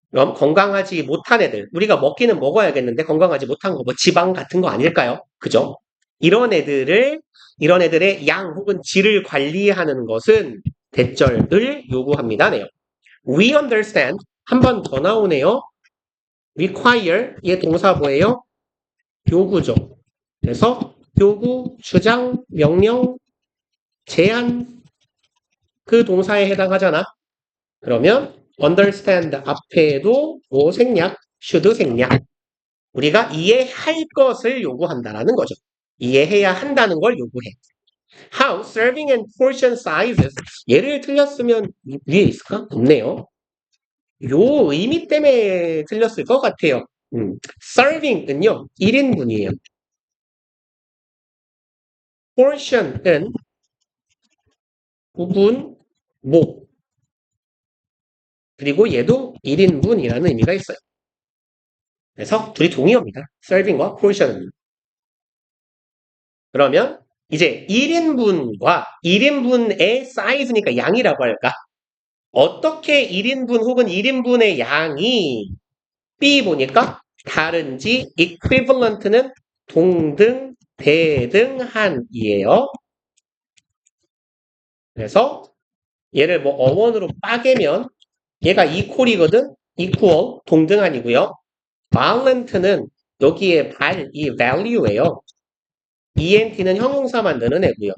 그럼 건강하지 못한 애들, 우리가 먹기는 먹어야겠는데 건강하지 못한 거, 뭐 지방 같은 거 아닐까요? 그죠? 이런 애들의 양 혹은 질을 관리하는 것은 대절을 요구합니다. 네요. We understand. 한 번 더 나오네요. require. 얘 동사 뭐예요? 요구죠. 그래서 요구, 주장, 명령, 제한 그 동사에 해당하잖아. 그러면 understand 앞에도 뭐 생략, should 생략. 우리가 이해할 것을 요구한다라는 거죠. 이해해야 한다는 걸 요구해. How serving and portion sizes. 얘를 틀렸으면 위에 있을까? 없네요. 요 의미 때문에 틀렸을 것 같아요. serving은요, 1인분이에요. portion은 부분, 목. 그리고 얘도 1인분이라는 의미가 있어요. 그래서 둘이 동의어입니다. serving과 portion은. 그러면 이제 1인분과 1인분의 사이즈니까 양이라고 할까? 어떻게 1인분 혹은 1인분의 양이 B 보니까 다른지 equivalent는 동등, 대등한이에요. 그래서 얘를 뭐 어원으로 빠개면 얘가 equal이거든? equal, 동등한이고요. violent는 여기에 이 value예요. ENT는 형용사 만드는 애고요.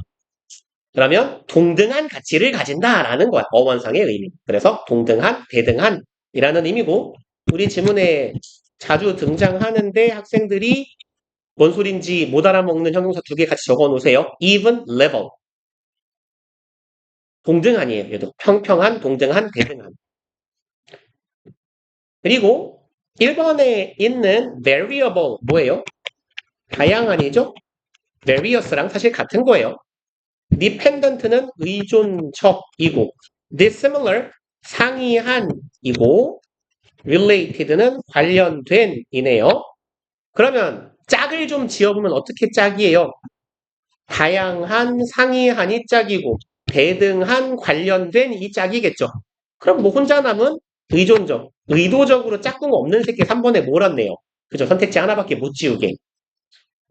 그러면 동등한 가치를 가진다라는 거야. 어원상의 의미. 그래서 동등한, 대등한이라는 의미고 우리 지문에 자주 등장하는데 학생들이 뭔 소린지 못 알아먹는 형용사 2개 같이 적어 놓으세요. even, level. 동등한이에요. 얘도 평평한, 동등한, 대등한. 그리고 1번에 있는 variable 뭐예요? 다양한이죠? various랑 사실 같은 거예요. dependent는 의존적이고 dissimilar 상이한이고 related는 관련된이네요. 그러면 짝을 좀 지어보면 어떻게 짝이에요? 다양한 상이한이 짝이고 대등한 관련된 이 짝이겠죠. 그럼 뭐 혼자 남은 의존적, 의도적으로 짝꿍 없는 새끼 3번에 몰았네요. 그죠? 선택지 하나밖에 못 지우게.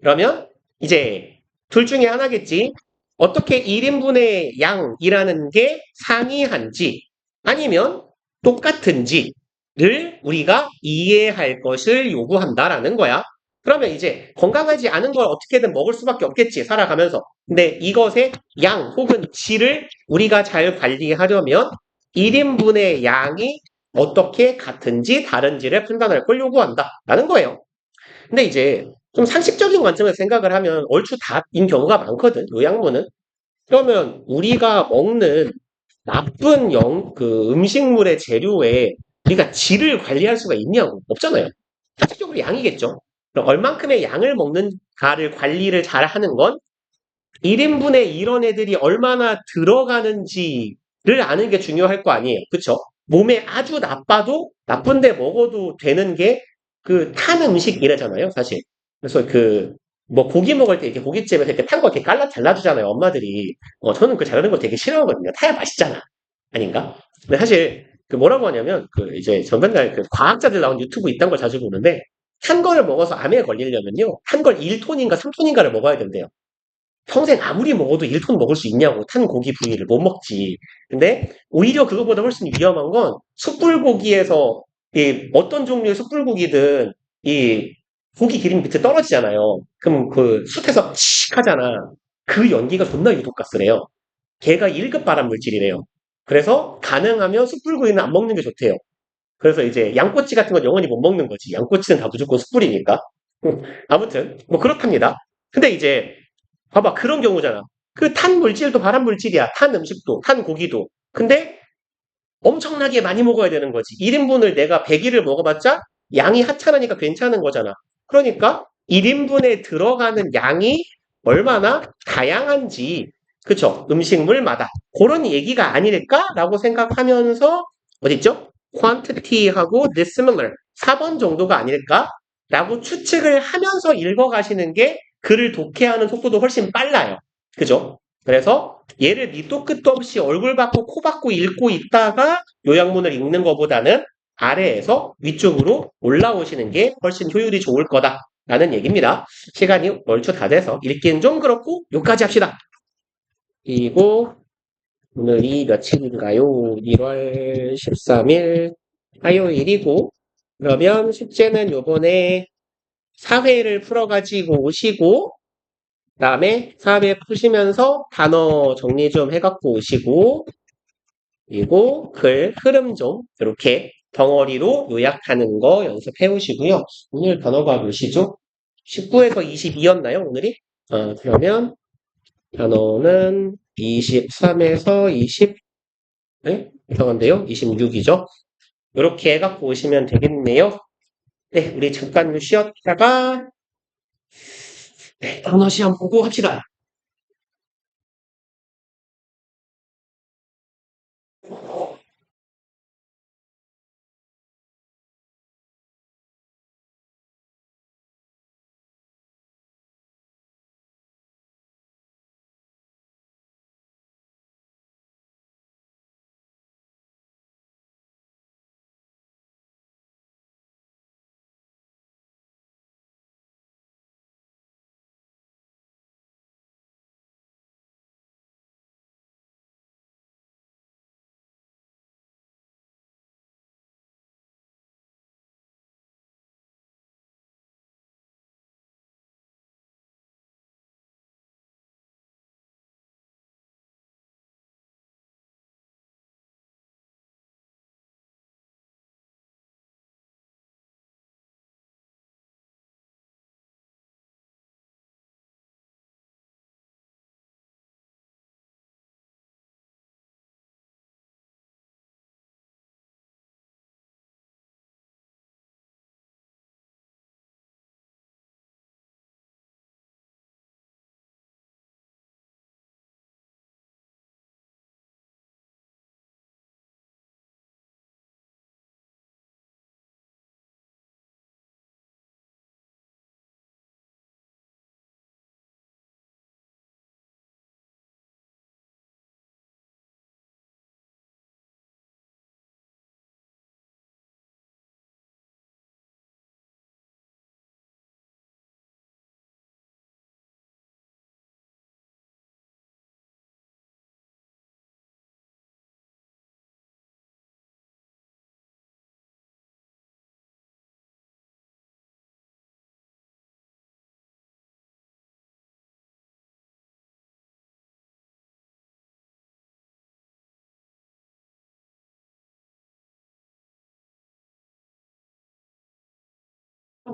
그러면 이제 둘 중에 하나겠지. 어떻게 1인분의 양이라는 게 상이한지 아니면 똑같은지를 우리가 이해할 것을 요구한다라는 거야. 그러면 이제 건강하지 않은 걸 어떻게든 먹을 수밖에 없겠지, 살아가면서. 근데 이것의 양 혹은 질을 우리가 잘 관리하려면 1인분의 양이 어떻게 같은지 다른지를 판단할 걸 요구한다라는 거예요. 근데 이제 좀 상식적인 관점에서 생각을 하면 얼추 답인 경우가 많거든, 요약문은. 그러면 우리가 먹는 나쁜 음식물의 재료에 우리가 질을 관리할 수가 있냐고. 없잖아요. 상식적으로 양이겠죠. 그럼 얼만큼의 양을 먹는가를 관리를 잘 하는 건 1인분에 이런 애들이 얼마나 들어가는지를 아는 게 중요할 거 아니에요. 그쵸? 몸에 아주 나빠도 나쁜데 먹어도 되는 게 그 탄 음식이래잖아요, 사실. 그래서 뭐 고기 먹을 때 이렇게 고깃집에서 이렇게 탄 거 이렇게 잘라주잖아요, 엄마들이. 저는 그 자르는 거 되게 싫어하거든요. 타야 맛있잖아. 아닌가? 근데 사실 뭐라고 하냐면 이제 전 맨날 과학자들 나온 유튜브 이딴 걸 자주 보는데 탄 거를 먹어서 암에 걸리려면요. 탄 걸 1톤인가 3톤인가를 먹어야 된대요. 평생 아무리 먹어도 1톤 먹을 수 있냐고, 탄 고기 부위를 못 먹지. 근데 오히려 그거보다 훨씬 위험한 건 숯불고기에서 이 어떤 종류의 숯불고기든 이 고기 기름 밑에 떨어지잖아요. 그럼 그 숯에서 칙 하잖아. 그 연기가 존나 유독가스래요. 걔가 1급 발암 물질이래요. 그래서 가능하면 숯불구이는 안 먹는 게 좋대요. 그래서 이제 양꼬치 같은 건 영원히 못 먹는 거지. 양꼬치는 다 무조건 숯불이니까. 아무튼 뭐 그렇답니다. 근데 이제 봐봐, 그런 경우잖아. 그 탄 물질도 발암 물질이야. 탄 음식도, 탄 고기도. 근데 엄청나게 많이 먹어야 되는 거지. 1인분을 내가 100일을 먹어봤자 양이 하찮으니까 괜찮은 거잖아. 그러니까 1인분에 들어가는 양이 얼마나 다양한지, 그쵸? 음식물마다. 그런 얘기가 아닐까라고 생각하면서, 어딨죠? quantity하고 dissimilar. 4번 정도가 아닐까라고 추측을 하면서 읽어가시는 게 글을 독해하는 속도도 훨씬 빨라요. 그죠? 그래서 얘를 밑도 끝도 없이 얼굴 받고 코 받고 읽고 있다가 요약문을 읽는 것보다는 아래에서 위쪽으로 올라오시는 게 훨씬 효율이 좋을 거다라는 얘기입니다. 시간이 얼추 다 돼서 읽기는 좀 그렇고 여기까지 합시다. 그리고 오늘이 며칠인가요? 1월 13일 화요일이고, 그러면 숙제는 요번에 사회를 풀어가지고 오시고, 그다음에 사회 푸시면서 단어 정리 좀 해갖고 오시고, 그리고 글 흐름 좀 이렇게 덩어리로 요약하는 거 연습해 오시고요. 오늘 단어가 몇이죠? 19에서 22였나요, 오늘이? 그러면 단어는 23에서 20, 네? 이상한데요? 26이죠? 이렇게 해갖고 오시면 되겠네요. 네, 우리 잠깐 쉬었다가, 네, 단어 시험 보고 합시다.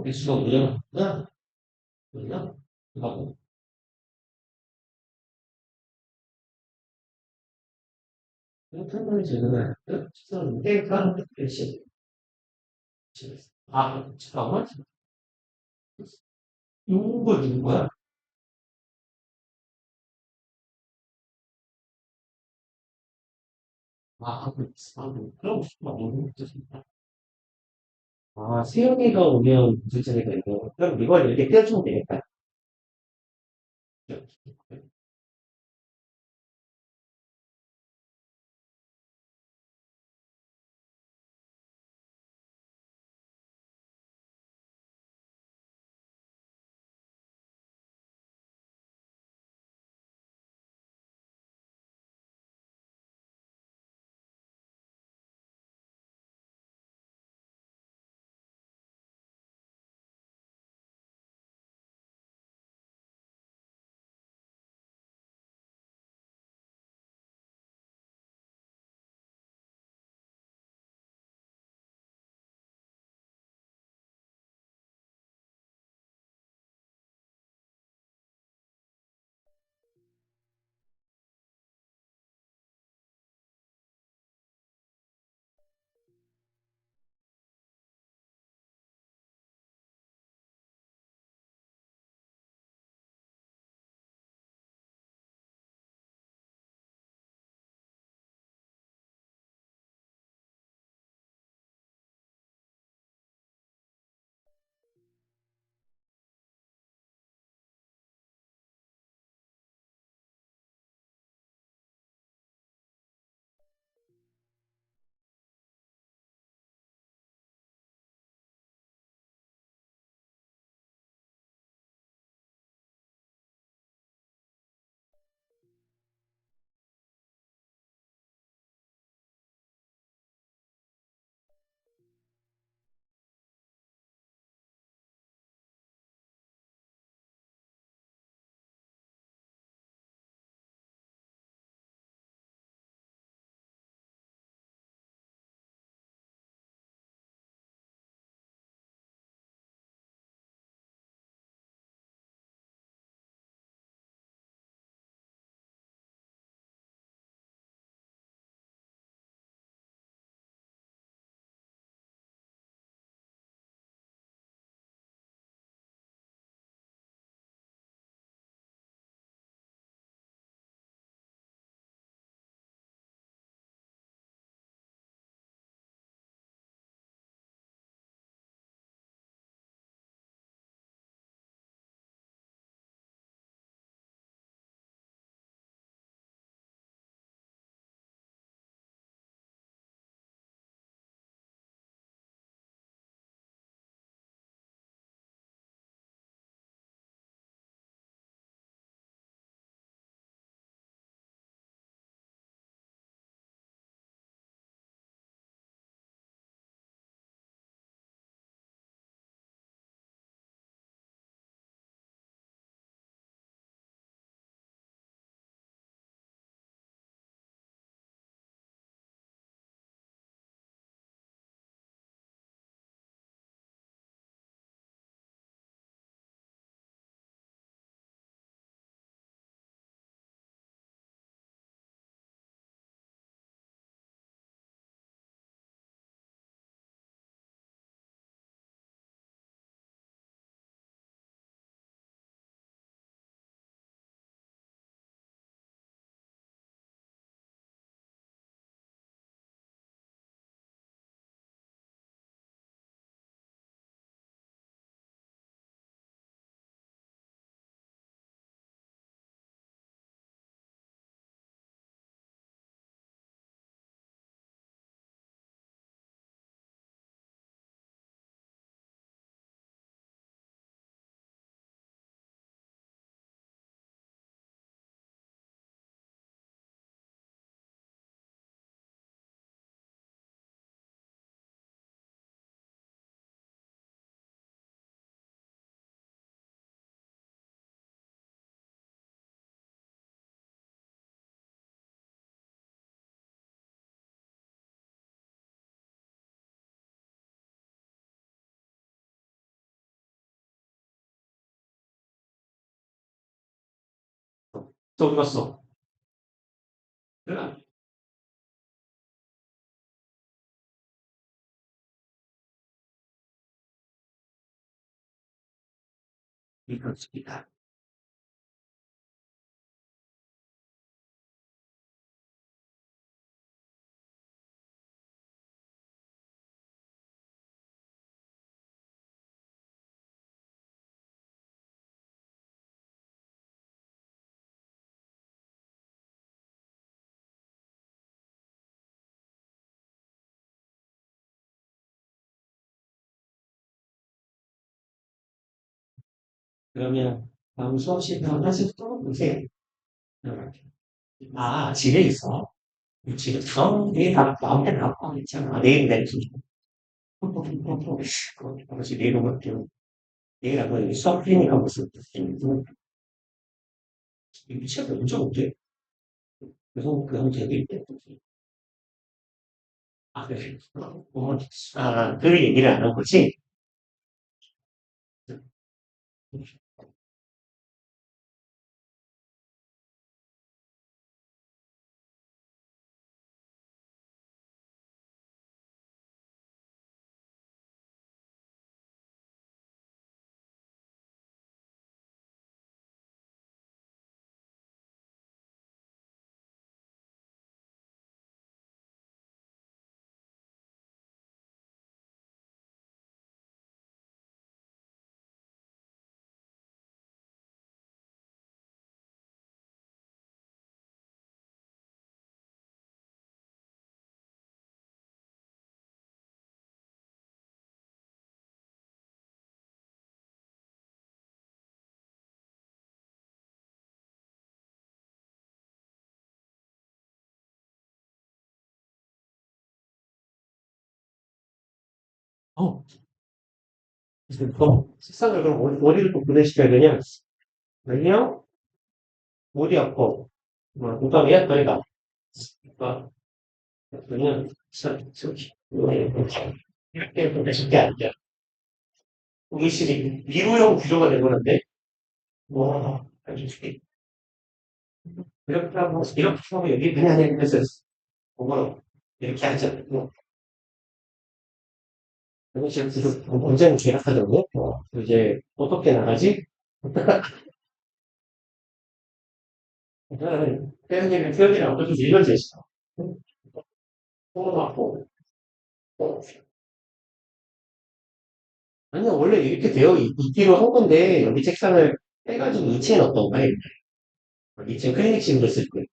개수가 오려나? 그러나? 하고. 한번에 제가 썼는데, 다른 글씨. 잠깐만. 이거 누구야? 그럼, 세영이가 오면 무슨 쟤가 이거. 그럼 이걸 이렇게 떼어주면 되겠다. 어디 갔어? 그래? 이렇습니다. 그러면 다음 수업 시간 하나씩 풀어보세요. 아, 집에 있어. 집에 내일 나한테 나와 있잖아. 내일 내일 그렇지 내일 오면 좀 내일 한번 수업이니까 무슨 이 책을 언제 못해? 그래서 그 한번 되게 아, 그래. 그 얘기를 안 한 거지? 어, 그럼 식사를 그럼 어디로 또 보내시켜야 되냐? 아니요, 어디 아파? 뭐, 공감이야? 그러니까. 그러니까, 그냥, 저기, 이렇게 보내실 게 아니야. 의식이 미루형 구조가 되버렸는데, 와, 아주 이렇게 하고 여기 그냥 해서, 그거로, 이렇게 하자. 이거 지금 굉장히 계약하더라고. 이제, 어떻게 나가지? 태연이랑 어떻게 밀면서 있어. 또 맞고. 아니요, 원래 이렇게 되어 있기로 한 건데, 여기 책상을 해가지고 2층에 넣었던 거예요. 2층 클리닉실로 쓸 거예요.